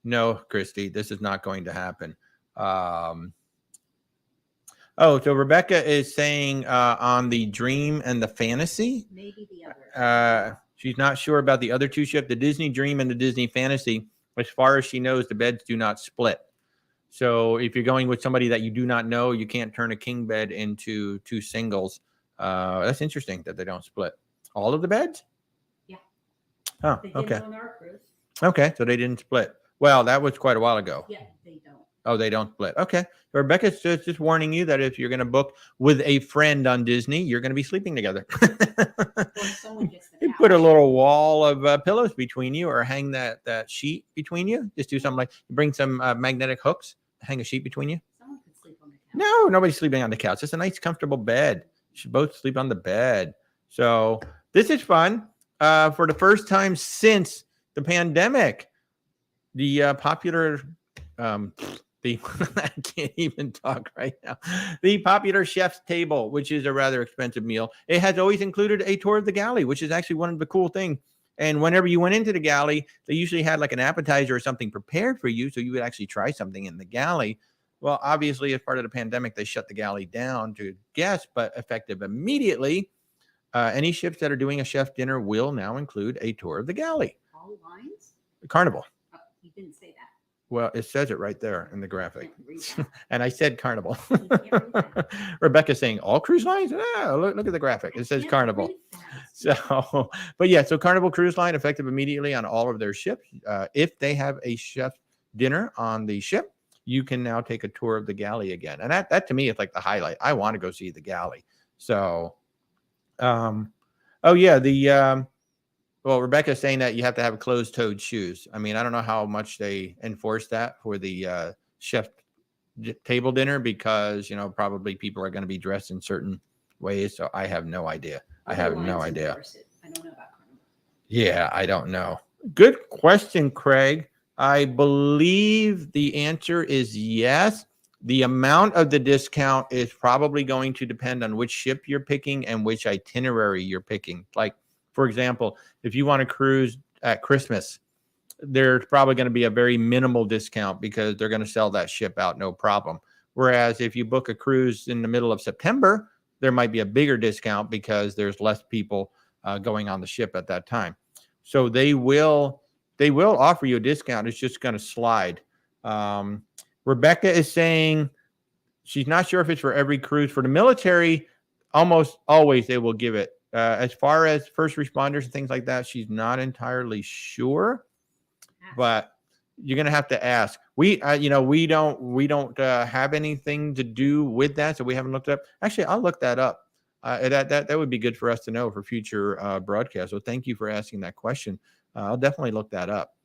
No, Christy, this is not going to happen. Oh, so Rebecca is saying on the Dream and the Fantasy. Maybe the other. She's not sure about the other two ship, the Disney Dream and the Disney Fantasy. As far as she knows, the beds do not split. So if you're going with somebody that you do not know, you can't turn a king bed into two singles. That's interesting that they don't split. All of the beds? Yeah. Oh, They okay. did on our cruise. Okay, so they didn't split. Well, that was quite a while ago. Yeah, they don't. Oh, they don't split. Okay. So Rebecca's just warning you that if you're going to book with a friend on Disney, you're going to be sleeping together. Or someone gets the You couch. put a little wall of pillows between you, or hang that sheet between you. Just do something like bring some magnetic hooks, hang a sheet between you. Someone could sleep on the couch. No, nobody's sleeping on the couch. It's a nice, comfortable bed. You should both sleep on the bed. So this is fun. For the first time since the pandemic, the popular I can't even talk right now. The popular chef's table, which is a rather expensive meal. It has always included a tour of the galley, which is actually one of the cool things. And whenever you went into the galley, they usually had like an appetizer or something prepared for you, so you would actually try something in the galley. Well, obviously, as part of the pandemic, they shut the galley down to guests, but effective immediately, any ships that are doing a chef dinner will now include a tour of the galley. All lines? Carnival. Oh, you didn't say that. Well, it says it right there in the graphic. Can't read that. And I said Carnival. You can't read that. Rebecca's saying all cruise lines? Ah, look at the graphic. It says Can't Carnival. read that. So, but yeah, so Carnival Cruise Line effective immediately on all of their ships. If they have a chef dinner on the ship, you can now take a tour of the galley again. And that to me is like the highlight. I want to go see the galley. So, oh yeah, well, Rebecca's saying that you have to have closed-toed shoes. I mean, I don't know how much they enforce that for the chef table dinner because, probably people are going to be dressed in certain ways. So I have no idea. I have no Lines idea. enforce it. I don't know about Carnival. Yeah, I don't know. Good question, Craig. I believe the answer is yes. The amount of the discount is probably going to depend on which ship you're picking and which itinerary you're picking. Like, for example, if you want to cruise at Christmas, there's probably going to be a very minimal discount because they're going to sell that ship out no problem. Whereas if you book a cruise in the middle of September, there might be a bigger discount because there's less people going on the ship at that time. So they will offer you a discount. It's just going to slide. Rebecca is saying she's not sure if it's for every cruise. For the military, almost always they will give it. As far as first responders and things like that, she's not entirely sure, but you're going to have to ask. We don't have anything to do with that, so we haven't looked up. Actually, I'll look that up. That would be good for us to know for future broadcasts. So thank you for asking that question. I'll definitely look that up.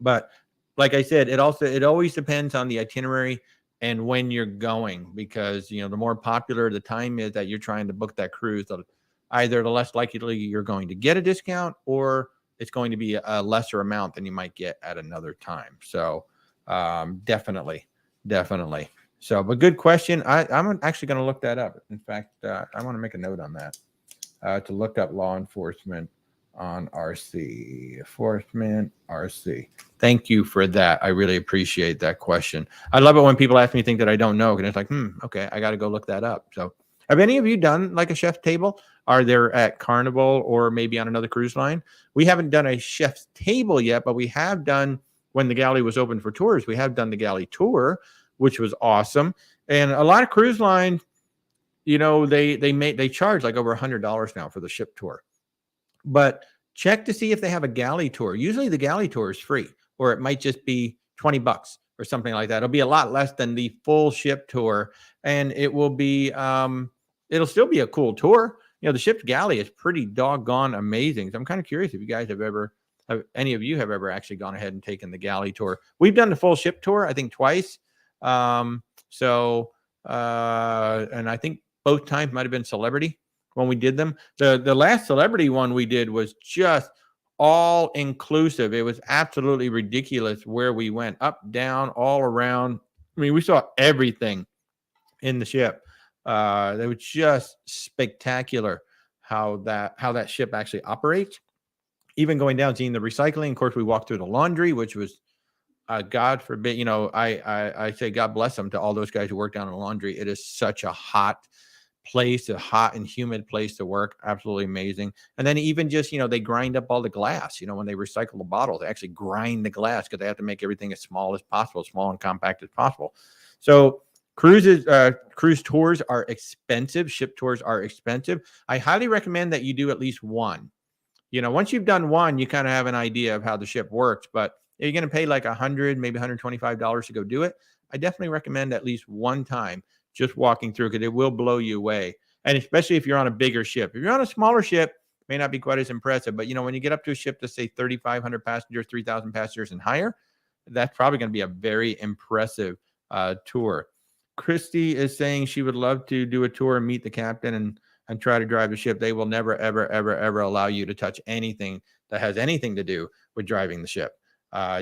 But like I said, it always depends on the itinerary and when you're going, because the more popular the time is that you're trying to book that cruise, either the less likely you're going to get a discount, or it's going to be a lesser amount than you might get at another time. So definitely. So, but good question. I'm actually going to look that up. In fact, I want to make a note on that to look up law enforcement on RC. Enforcement RC. Thank you for that. I really appreciate that question. I love it when people ask me things that I don't know, and it's like, okay, I got to go look that up. So, have any of you done like a chef's table? Are there at Carnival or maybe on another cruise line? We haven't done a chef's table yet, but we have done, when the galley was open for tours, we have done the galley tour, which was awesome. And a lot of cruise lines, they charge like over $100 now for the ship tour. But check to see if they have a galley tour. Usually the galley tour is free, or it might just be $20 or something like that. It'll be a lot less than the full ship tour, and it will be it'll still be a cool tour. The ship's galley is pretty doggone amazing. So I'm kind of curious if you guys have any of you have ever actually gone ahead and taken the galley tour. We've done the full ship tour, I think twice. And I think both times might have been Celebrity when we did them. The last Celebrity one we did was just all inclusive. It was absolutely ridiculous where we went, up, down, all around. I mean, we saw everything in the ship. They were just spectacular how that ship actually operates. Even going down, seeing the recycling. Of course, we walked through the laundry, which was God forbid, you know, I say God bless them to all those guys who work down in the laundry. It is such a hot place, a hot and humid place to work. Absolutely amazing. And then even just, you know, they grind up all the glass, you know, when they recycle the bottles, they actually grind the glass because they have to make everything as small as possible, small and compact as possible. So cruise tours are expensive. Ship tours are expensive. I highly recommend that you do at least one. You know, once you've done one, you kind of have an idea of how the ship works, but you're going to pay like $100, maybe $125 to go do it. I definitely recommend at least one time just walking through because it will blow you away. And especially if you're on a bigger ship. If you're on a smaller ship, it may not be quite as impressive. But, you know, when you get up to a ship to say 3,500 passengers, 3,000 passengers and higher, that's probably going to be a very impressive tour. Christy is saying she would love to do a tour and meet the captain and try to drive the ship. They will never, ever, ever, ever allow you to touch anything that has anything to do with driving the ship.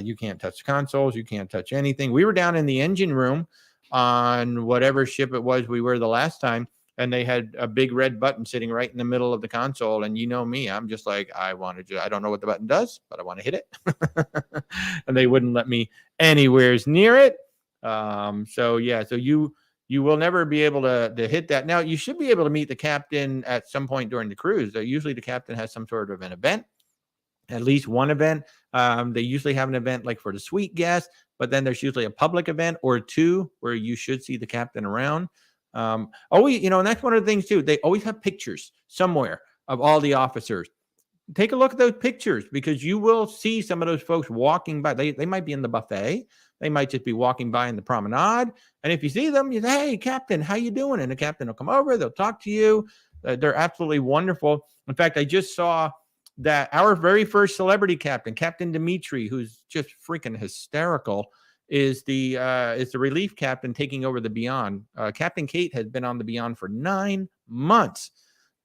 You can't touch consoles. You can't touch anything. We were down in the engine room on whatever ship it was we were the last time, and they had a big red button sitting right in the middle of the console. And you know me, I'm just like, I don't know what the button does, but I want to hit it. And they wouldn't let me anywhere near it. So you will never be able to hit that. Now, you should be able to meet the captain at some point during the cruise. Usually the captain has some sort of an event, at least one event. They usually have an event like for the suite guests, but then there's usually a public event or two where you should see the captain around. You know, and that's one of the things too. They always have pictures somewhere of all the officers. Take a look at those pictures because you will see some of those folks walking by. They might be in the buffet. They might just be walking by in the promenade. And if you see them, you say, "Hey, Captain, how you doing?" And the captain will come over. They'll talk to you. They're absolutely wonderful. In fact, I just saw that our very first celebrity captain, Captain Dimitri, who's just freaking hysterical, is the relief captain taking over the Beyond. Captain Kate has been on the Beyond for 9 months.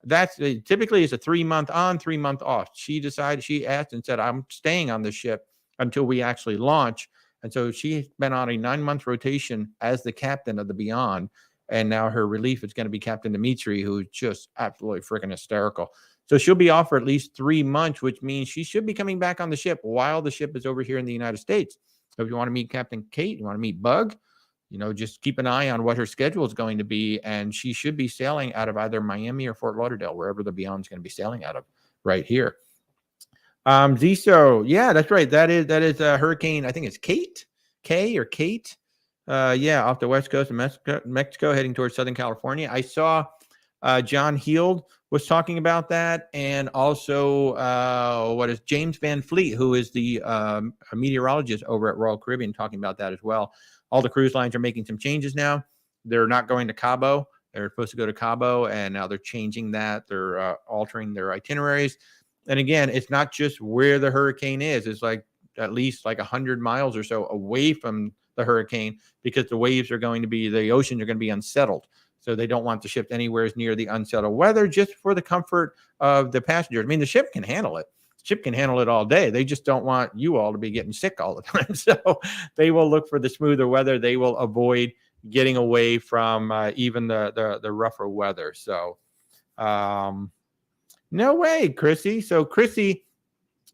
That's typically it's a 3-month on, 3-month off. She asked and said, "I'm staying on the ship until we actually launch." And so she's been on a 9-month rotation as the captain of the Beyond. And now her relief is going to be Captain Dimitri, who's just absolutely freaking hysterical. So she'll be off for at least 3 months, which means she should be coming back on the ship while the ship is over here in the United States. So if you want to meet Captain Kate, you want to meet Bug, you know, just keep an eye on what her schedule is going to be. And she should be sailing out of either Miami or Fort Lauderdale, wherever the Beyond is going to be sailing out of right here. Ziso, yeah, that's right. That is Hurricane. I think it's Kate, off the west coast of Mexico, heading towards Southern California. I saw John Heald was talking about that, and also James Van Fleet, who is the meteorologist over at Royal Caribbean, talking about that as well. All the cruise lines are making some changes now. They're not going to Cabo. They're supposed to go to Cabo, and now they're changing that. They're altering their itineraries. And again, it's not just where the hurricane is. It's like at least like 100 miles or so away from the hurricane, because the oceans are going to be unsettled. So they don't want the ship anywhere near the unsettled weather, just for the comfort of the passengers. I mean, the ship can handle it. The ship can handle it all day. They just don't want you all to be getting sick all the time. So they will look for the smoother weather. They will avoid getting away from even the rougher weather. So no way, Chrissy. So Chrissy,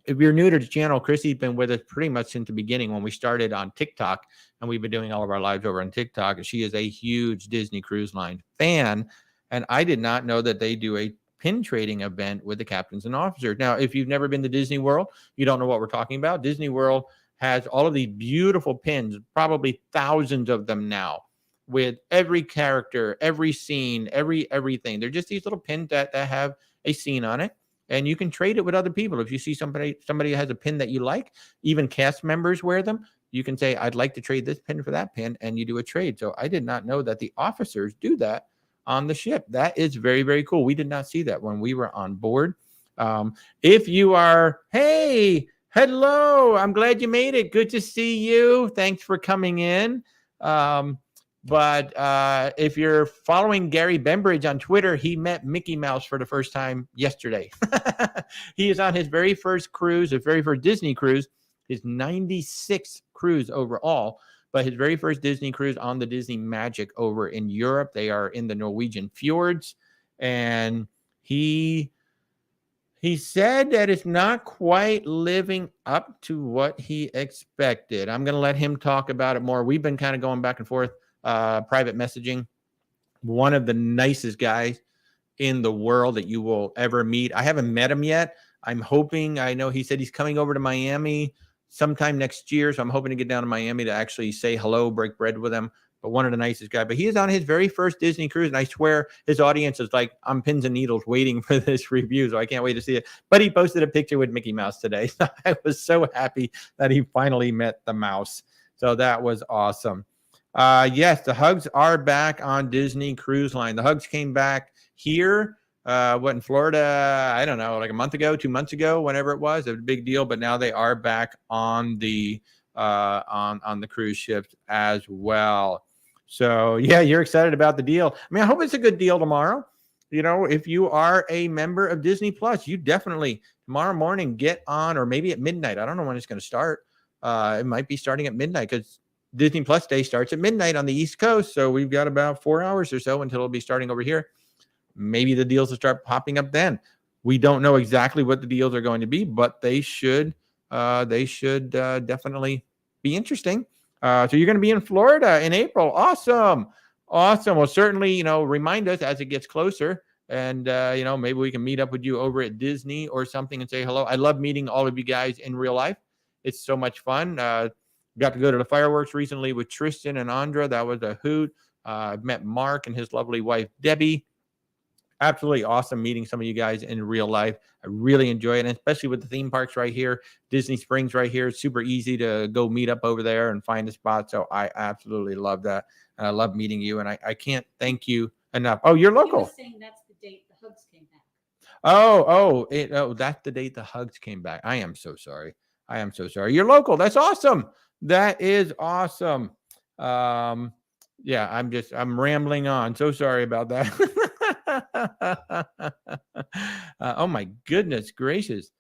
if you're new to the channel, Chrissy's been with us pretty much since the beginning when we started on TikTok, and we've been doing all of our lives over on TikTok. And she is a huge Disney Cruise Line fan. And I did not know that they do a pin trading event with the captains and officers. Now, if you've never been to Disney World, you don't know what we're talking about. Disney World has all of these beautiful pins, probably thousands of them now, with every character, every scene, everything. They're just these little pins that have a scene on it. And you can trade it with other people. If you see somebody has a pin that you like, even cast members wear them, you can say, "I'd like to trade this pin for that pin," and you do a trade. So I did not know that the officers do that on the ship. That is very, very cool. We did not see that when we were on board. If you are, hey, hello, I'm glad you made it. Good to see you. Thanks for coming in. But if you're following Gary Bembridge on Twitter, he met Mickey Mouse for the first time yesterday. He is on his very first cruise, his very first Disney cruise, his 96th cruise overall, but his very first Disney cruise on the Disney Magic over in Europe. They are in the Norwegian fjords, and he He said that it's not quite living up to what he expected. I'm going to let him talk about it more. We've been kind of going back and forth, private messaging. One of the nicest guys in the world that you will ever meet. I haven't met him yet. I'm hoping, I know he said he's coming over to Miami sometime next year. So I'm hoping to get down to Miami to actually say hello, break bread with him. But one of the nicest guys. But he is on his very first Disney cruise. And I swear his audience is like on pins and needles waiting for this review. So I can't wait to see it. But he posted a picture with Mickey Mouse today. So I was so happy that he finally met the mouse. So that was awesome. Yes, the Hugs are back on Disney Cruise Line. The Hugs came back here, in Florida, I don't know, like a month ago, 2 months ago, whenever it was a big deal. But now they are back on the on the cruise ships as well. So yeah, you're excited about the deal. I mean, I hope it's a good deal tomorrow. You know, if you are a member of Disney Plus, you definitely tomorrow morning get on, or maybe at midnight. I don't know when it's going to start. It might be starting at midnight because Disney Plus Day starts at midnight on the East Coast. So we've got about 4 hours or so until it'll be starting over here. Maybe the deals will start popping up then. We don't know exactly what the deals are going to be, but they should definitely be interesting. So you're going to be in Florida in April. Awesome. Well, certainly, remind us as it gets closer. And, maybe we can meet up with you over at Disney or something and say hello. I love meeting all of you guys in real life. It's so much fun. Got to go to the fireworks recently with Tristan and Andra. That was a hoot. I've met Mark and his lovely wife, Debbie. Absolutely awesome meeting some of you guys in real life. I really enjoy it, and especially with the theme parks right here, Disney Springs right here. It's super easy to go meet up over there and find a spot. So I absolutely love that. And I love meeting you, and I can't thank you enough. Oh, you're local. He was saying that's the date the Hugs came back. That's the date the Hugs came back. I am so sorry. You're local. That's awesome. That is awesome. Yeah, I'm rambling on. So sorry about that. Oh my goodness gracious.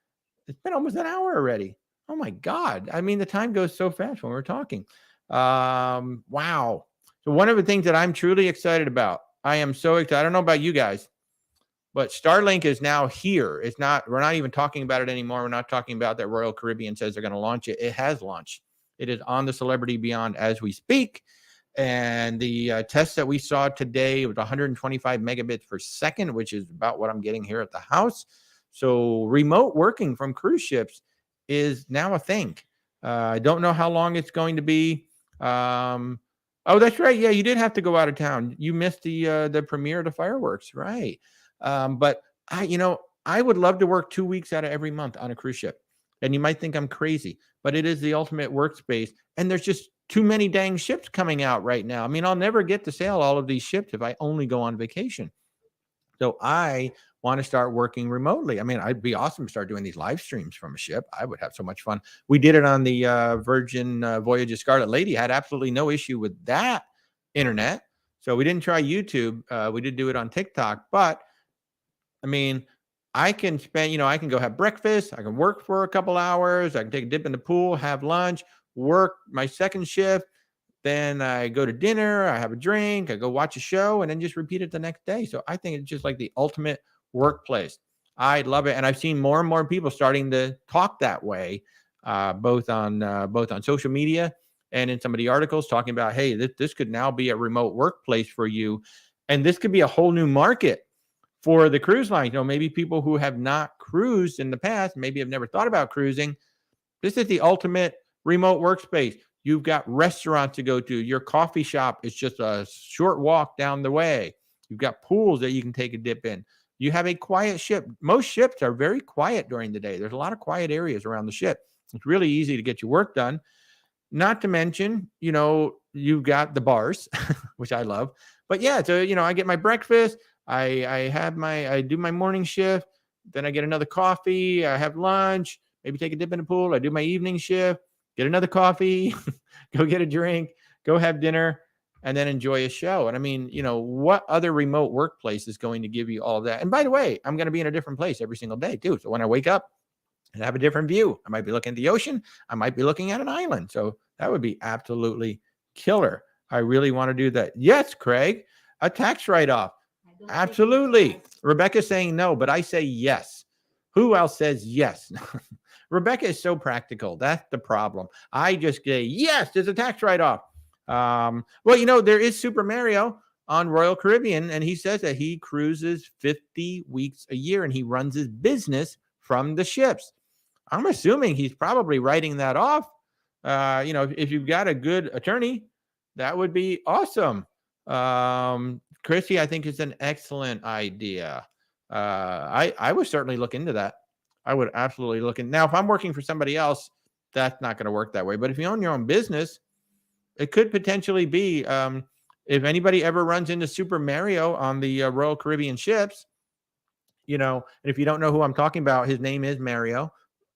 It's been almost an hour already. Oh my God. I mean, the time goes so fast when we're talking. Wow. So one of the things that I'm truly excited about, I am so excited. I don't know about you guys, but Starlink is now here. We're not even talking about it anymore. We're not talking about that Royal Caribbean says they're going to launch it. It has launched. It is on the Celebrity Beyond as we speak. And the test that we saw today was 125 megabits per second, which is about what I'm getting here at the house. So remote working from cruise ships is now a thing. I don't know how long it's going to be. Oh, that's right. Yeah, you did have to go out of town. You missed the premiere of the fireworks, right? But I would love to work 2 weeks out of every month on a cruise ship. And you might think I'm crazy, but it is the ultimate workspace. And there's just too many dang ships coming out right now. I mean, I'll never get to sail all of these ships if I only go on vacation. So I want to start working remotely. I mean, I'd be awesome to start doing these live streams from a ship. I would have so much fun. We did it on the Virgin Voyage of Scarlet Lady. Had absolutely no issue with that internet. So we didn't try YouTube. We did do it on TikTok. But, I mean, I can spend, I can go have breakfast. I can work for a couple hours. I can take a dip in the pool, have lunch, work my second shift. Then I go to dinner. I have a drink. I go watch a show and then just repeat it the next day. So I think it's just like the ultimate workplace. I love it. And I've seen more and more people starting to talk that way, both on social media and in some of the articles talking about, hey, this could now be a remote workplace for you. And this could be a whole new market for the cruise line. Maybe people who have not cruised in the past, maybe have never thought about cruising. This is the ultimate remote workspace. You've got restaurants to go to. Your coffee shop is just a short walk down the way. You've got pools that you can take a dip in. You have a quiet ship. Most ships are very quiet during the day. There's a lot of quiet areas around the ship. It's really easy to get your work done. Not to mention, you've got the bars, which I love. But yeah, so, I get my breakfast. I do my morning shift. Then I get another coffee. I have lunch, maybe take a dip in the pool. I do my evening shift, get another coffee, go get a drink, go have dinner, and then enjoy a show. And I mean, what other remote workplace is going to give you all that? And by the way, I'm going to be in a different place every single day too. So when I wake up and have a different view, I might be looking at the ocean. I might be looking at an island. So that would be absolutely killer. I really want to do that. Yes, Craig, a tax write-off. Absolutely. Rebecca's saying no, but I say yes. Who else says yes? Rebecca is so practical. That's the problem. I just say, yes, there's a tax write-off. Well, there is Super Mario on Royal Caribbean, and he says that he cruises 50 weeks a year, and he runs his business from the ships. I'm assuming he's probably writing that off. If you've got a good attorney, that would be awesome. Chrissy, I think is an excellent idea. I would certainly look into that. I would absolutely look in. Now, if I'm working for somebody else, that's not going to work that way. But if you own your own business, it could potentially be, if anybody ever runs into Super Mario on the Royal Caribbean ships, and if you don't know who I'm talking about, his name is Mario.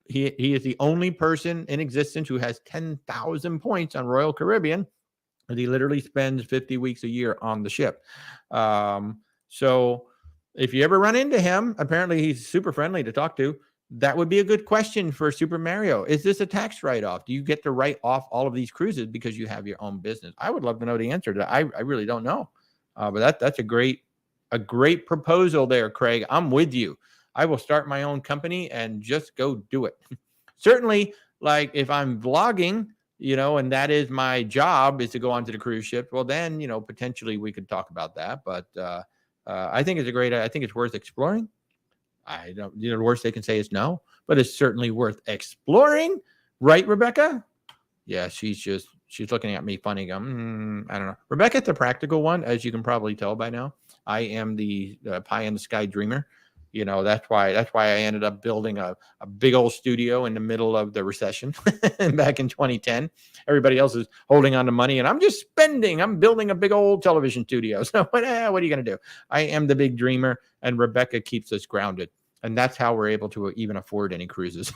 He is the only person in existence who has 10,000 points on Royal Caribbean. And he literally spends 50 weeks a year on the ship. So if you ever run into him, apparently he's super friendly to talk to. That would be a good question for Super Mario. Is this a tax write-off? Do you get to write off all of these cruises because you have your own business? I would love to know the answer to that. I really don't know. But that's a great proposal there, Craig. I'm with you. I will start my own company and just go do it. Certainly, like if I'm vlogging, and that is my job, is to go onto the cruise ship. Well, then, potentially we could talk about that. But I think I think it's worth exploring. I don't, the worst they can say is no, but it's certainly worth exploring. Right, Rebecca? Yeah, she's looking at me funny. I don't know. Rebecca's the practical one, as you can probably tell by now. I am the pie in the sky dreamer. That's why I ended up building a big old studio in the middle of the recession back in 2010. Everybody else is holding on to money, and I'm just spending. I'm building a big old television studio. So what are you going to do? I am the big dreamer, and Rebecca keeps us grounded. And that's how we're able to even afford any cruises.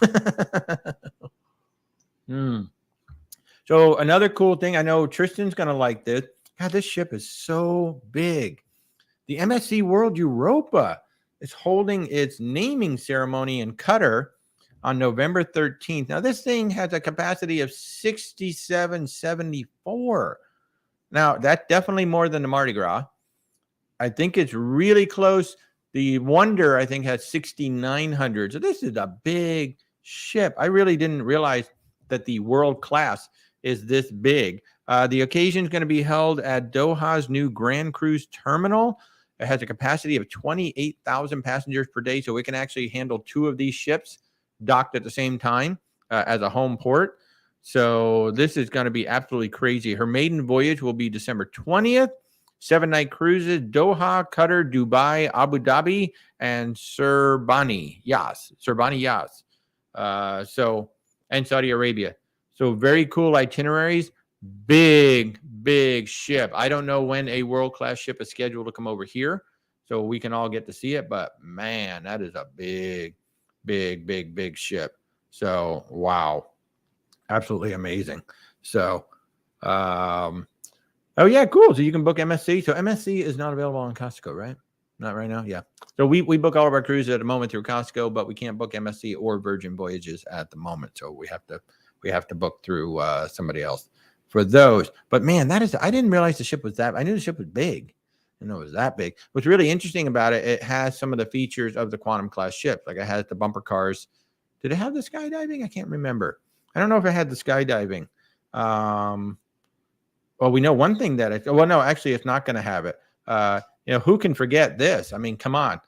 So another cool thing, I know Tristan's going to like this. God, this ship is so big. The MSC World Europa is holding its naming ceremony in Qatar on November 13th. Now, this thing has a capacity of 6,774. Now, that's definitely more than the Mardi Gras. I think it's really close. The Wonder, I think, has 6,900. So this is a big ship. I really didn't realize that the world class is this big. The occasion is going to be held at Doha's new Grand Cruise Terminal. It has a capacity of 28,000 passengers per day, so it can actually handle 2 of these ships docked at the same time as a home port. So this is going to be absolutely crazy. Her maiden voyage will be December 20th. 7-night cruises: Doha, Qatar, Dubai, Abu Dhabi, and Surbani Yas. And Saudi Arabia. So very cool itineraries. Big ship. I don't know when a world-class ship is scheduled to come over here, so we can all get to see it. But man, that is a big ship. So wow, absolutely amazing. So, oh yeah, cool. So you can book MSC. So MSC is not available on Costco, right? Not right now. Yeah. So we book all of our cruises at the moment through Costco, but we can't book MSC or Virgin Voyages at the moment. So we have to book through somebody else for those. But man, I didn't realize the ship was that. I knew the ship was big. I didn't know it was that big. What's really interesting about it, it has some of the features of the Quantum class ships. Like it has the bumper cars. Did it have the skydiving? I can't remember. I don't know if it had the skydiving. Well, we know one thing that no, actually it's not going to have it. Who can forget this? I mean, come on.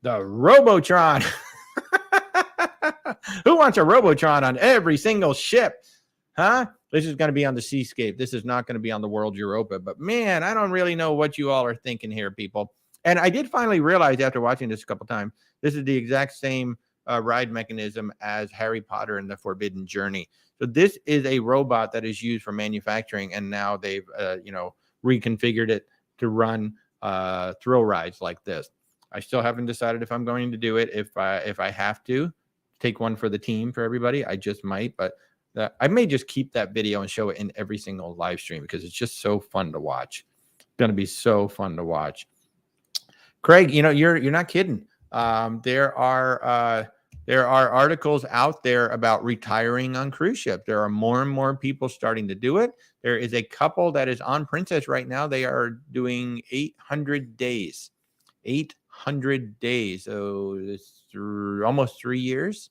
The Robotron. Who wants a Robotron on every single ship? Huh? This is going to be on the Seascape. This is not going to be on the World Europa. But man, I don't really know what you all are thinking here, people. And I did finally realize after watching this a couple times, this is the exact same ride mechanism as Harry Potter and the Forbidden Journey. So this is a robot that is used for manufacturing, and now they've reconfigured it to run thrill rides like this. I still haven't decided if I'm going to do it. If I have to take one for the team for everybody, I just might. But I may just keep that video and show it in every single live stream because it's just so fun to watch. It's going to be so fun to watch. Craig, you're not kidding. There are articles out there about retiring on cruise ships. There are more and more people starting to do it. There is a couple that is on Princess right now. They are doing 800 days. 100 days. So it's almost 3 years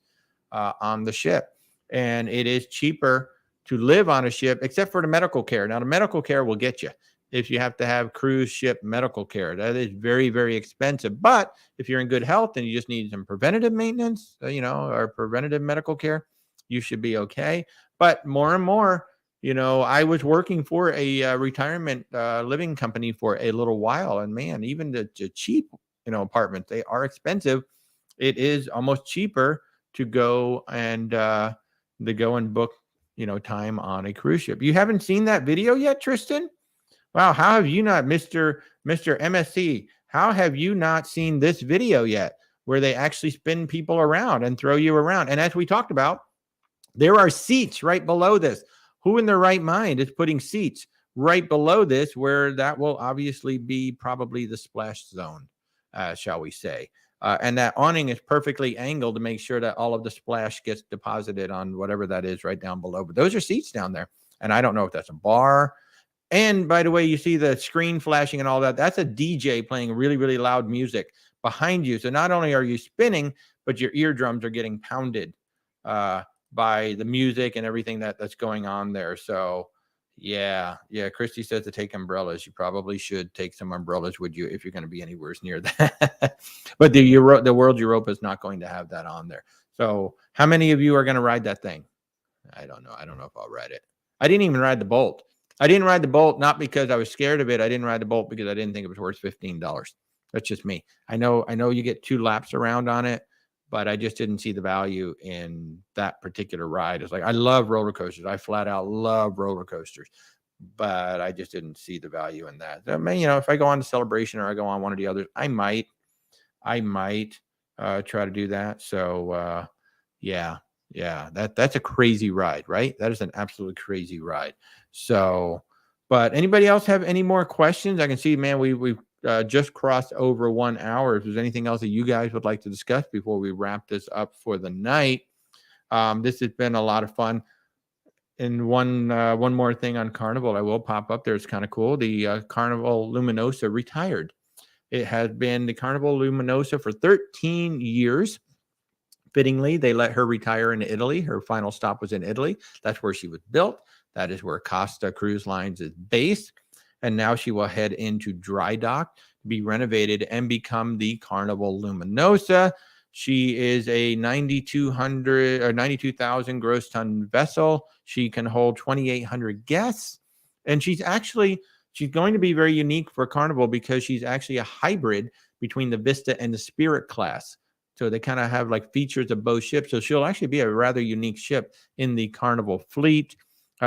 on the ship. And it is cheaper to live on a ship, except for the medical care. Now, the medical care will get you if you have to have cruise ship medical care. That is very, very expensive. But if you're in good health and you just need some preventative maintenance, or preventative medical care, you should be okay. But more and more, I was working for a retirement living company for a little while. And man, even the cheap, apartments, they are expensive. It is almost cheaper to go and book, time on a cruise ship. You haven't seen that video yet, Tristan? Wow, how have you not, Mr. MSC? How have you not seen this video yet, where they actually spin people around and throw you around? And as we talked about, there are seats right below this. Who in their right mind is putting seats right below this, where that will obviously be probably the splash zone, shall we say? And that awning is perfectly angled to make sure that all of the splash gets deposited on whatever that is right down below. But those are seats down there. And I don't know if that's a bar. And by the way, you see the screen flashing and all that. That's a DJ playing really, really loud music behind you. So not only are you spinning, but your eardrums are getting pounded by the music and everything that's going on there. So yeah. Christy says to take umbrellas. You probably should take some umbrellas with you if you're going to be anywhere near that. But the World Europa is not going to have that on there. So how many of you are going to ride that thing? I don't know. I don't know if I'll ride it. I didn't even ride the Bolt. I didn't ride the Bolt, not because I was scared of it. I didn't ride the Bolt because I didn't think it was worth $15. That's just me. I know you get 2 laps around on it, but I just didn't see the value in that particular ride. It's like, I love roller coasters. I flat out love roller coasters, but I just didn't see the value in that. I mean, if I go on to Celebration or I go on one of the others, I might try to do that. So yeah, that's a crazy ride, right? That is an absolutely crazy ride. So, but anybody else have any more questions? I can see, man, we've just crossed over 1 hour. If there's anything else that you guys would like to discuss before we wrap this up for the night, this has been a lot of fun. And one more thing on Carnival, I will pop up there. It's kind of cool. The Carnival Luminosa retired. It has been the Carnival Luminosa for 13 years. Fittingly, they let her retire in Italy. Her final stop was in Italy. That's where she was built. That is where Costa Cruise Lines is based. And now she will head into dry dock, be renovated, and become the Carnival Luminosa. She is a 92,000 gross ton vessel. She can hold 2,800 guests. And she's going to be very unique for Carnival because she's actually a hybrid between the Vista and the Spirit class. So they kind of have like features of both ships. So she'll actually be a rather unique ship in the Carnival fleet.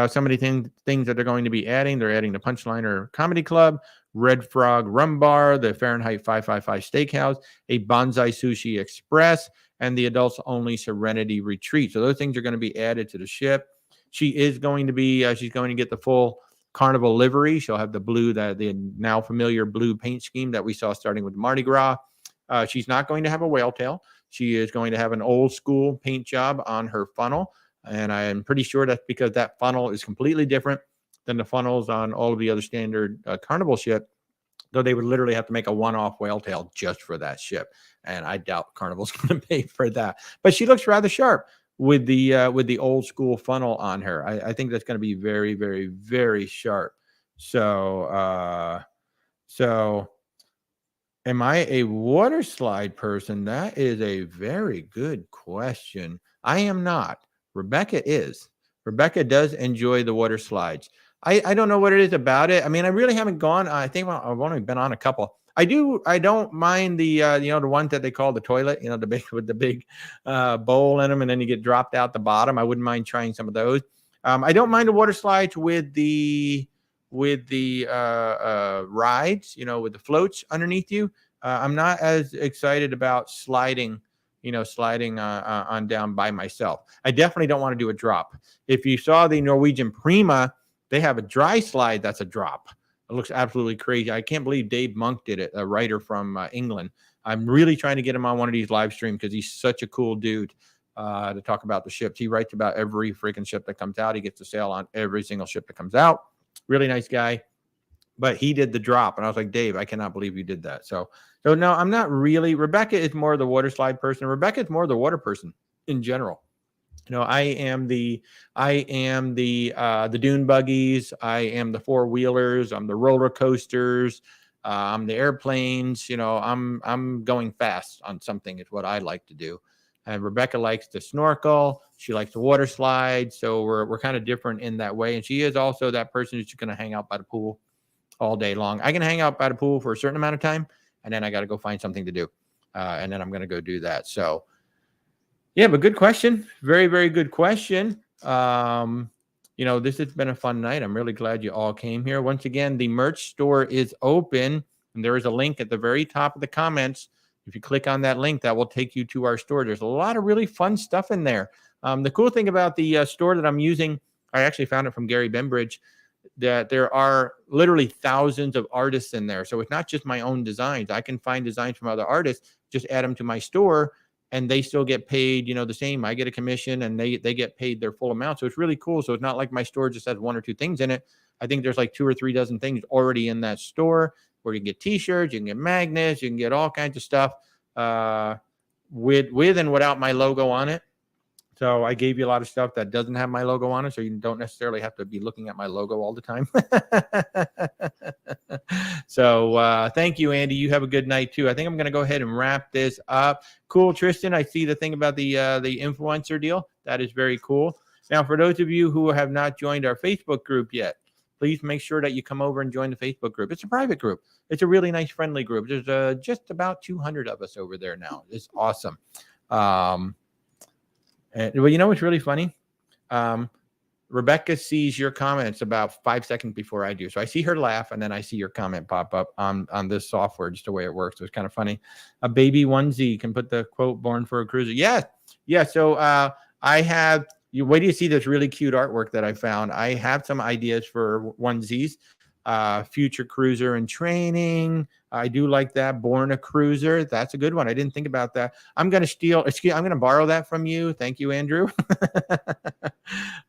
Some of the things that they're going to be adding, they're adding the Punchliner Comedy Club, Red Frog Rum Bar, the Fahrenheit 555 Steakhouse, a Bonsai Sushi Express, and the adults only Serenity Retreat. So those things are going to be added to the ship. She is going to be, she's going to get the full Carnival livery. She'll have the blue, the now familiar blue paint scheme that we saw starting with Mardi Gras. She's not going to have a whale tail. She is going to have an old school paint job on her funnel. And I am pretty sure that's because that funnel is completely different than the funnels on all of the other standard Carnival ship. Though they would literally have to make a one-off whale tail just for that ship. And I doubt Carnival's going to pay for that. But she looks rather sharp with the old school funnel on her. I think that's going to be very, very, very sharp. So am I a water slide person? That is a very good question. I am not. Rebecca is. Rebecca does enjoy the water slides. I don't know what it is about it. I mean, I really haven't gone. I think I've only been on a couple. I don't mind the the ones that they call the toilet, the big with the big bowl in them, and then you get dropped out the bottom. I wouldn't mind trying some of those. I don't mind the water slides with the rides, with the floats underneath you. I'm not as excited about sliding on down by myself. I definitely don't want to do a drop. If you saw the Norwegian Prima, they have a dry slide that's a drop. It looks absolutely crazy. I can't believe Dave Monk did it, a writer from England. I'm really trying to get him on one of these live streams because he's such a cool dude to talk about the ships. He writes about every freaking ship that comes out. He gets to sail on every single ship that comes out. Really nice guy. but he did the drop. And I was like, Dave, I cannot believe you did that. So no, I'm not really. Rebecca is more the water slide person. Rebecca is more the water person in general. I am the dune buggies. I am the four wheelers. I'm the roller coasters. I'm the airplanes. I'm going fast on something is what I like to do. And Rebecca likes to snorkel. She likes to water slide. So we're kind of different in that way. And she is also that person who's just going to hang out by the pool all day long. I can hang out by the pool for a certain amount of time, and then I got to go find something to do. And then I'm going to go do that. So yeah, but good question. Very, very good question. This has been a fun night. I'm really glad you all came here. Once again, the merch store is open, and there is a link at the very top of the comments. If you click on that link, that will take you to our store. There's a lot of really fun stuff in there. The cool thing about the store that I'm using, I actually found it from Gary Bembridge, that there are literally thousands of artists in there. So it's not just my own designs. I can find designs from other artists, just add them to my store, and they still get paid, the same. I get a commission, and they get paid their full amount. So it's really cool. So it's not like my store just has one or two things in it. I think there's like 2 or 3 dozen things already in that store where you can get t-shirts, you can get magnets, you can get all kinds of stuff with and without my logo on it. So I gave you a lot of stuff that doesn't have my logo on it, so you don't necessarily have to be looking at my logo all the time. So thank you, Andy. You have a good night too. I think I'm going to go ahead and wrap this up. Cool, Tristan. I see the thing about the influencer deal. That is very cool. Now, for those of you who have not joined our Facebook group yet, please make sure that you come over and join the Facebook group. It's a private group. It's a really nice, friendly group. There's just about 200 of us over there now. It's awesome. And, well, what's really funny? Rebecca sees your comments about 5 seconds before I do. So I see her laugh, and then I see your comment pop up on this software, just the way it works. So it's kind of funny. A baby onesie can put the quote, born for a cruiser. Yeah. So I have, wait till you see this really cute artwork that I found. I have some ideas for onesies. Future cruiser in training. I do like that. Born a cruiser. That's a good one. I didn't think about that. I'm going to borrow that from you. Thank you, Andrew.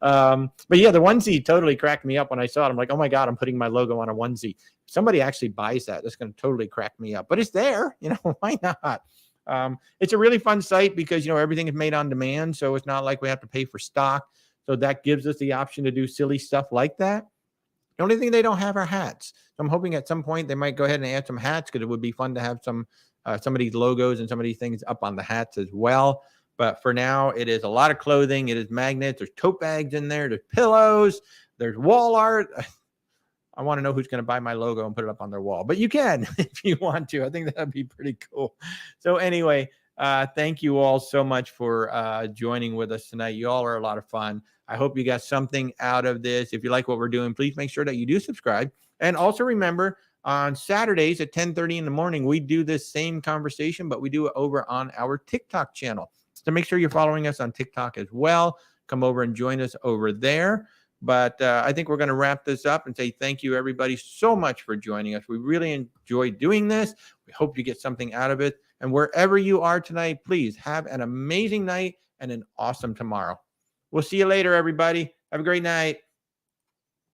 But yeah, the onesie totally cracked me up when I saw it. I'm like, oh my God, I'm putting my logo on a onesie. If somebody actually buys that, that's going to totally crack me up, but it's there, why not? It's a really fun site because, everything is made on demand. So it's not like we have to pay for stock. So that gives us the option to do silly stuff like that. The only thing they don't have are hats. So I'm hoping at some point they might go ahead and add some hats, because it would be fun to have some of these logos and some of these things up on the hats as well. But for now, it is a lot of clothing. It is magnets. There's tote bags in there. There's pillows. There's wall art. I want to know who's going to buy my logo and put it up on their wall. But you can if you want to. I think that would be pretty cool. So anyway, thank you all so much for joining with us tonight. You all are a lot of fun. I hope you got something out of this. If you like what we're doing, please make sure that you do subscribe. And also remember, on Saturdays at 10:30 in the morning, we do this same conversation, but we do it over on our TikTok channel. So make sure you're following us on TikTok as well. Come over and join us over there. But I think we're going to wrap this up and say thank you, everybody, so much for joining us. We really enjoyed doing this. We hope you get something out of it. And wherever you are tonight, please have an amazing night and an awesome tomorrow. We'll see you later, everybody. Have a great night.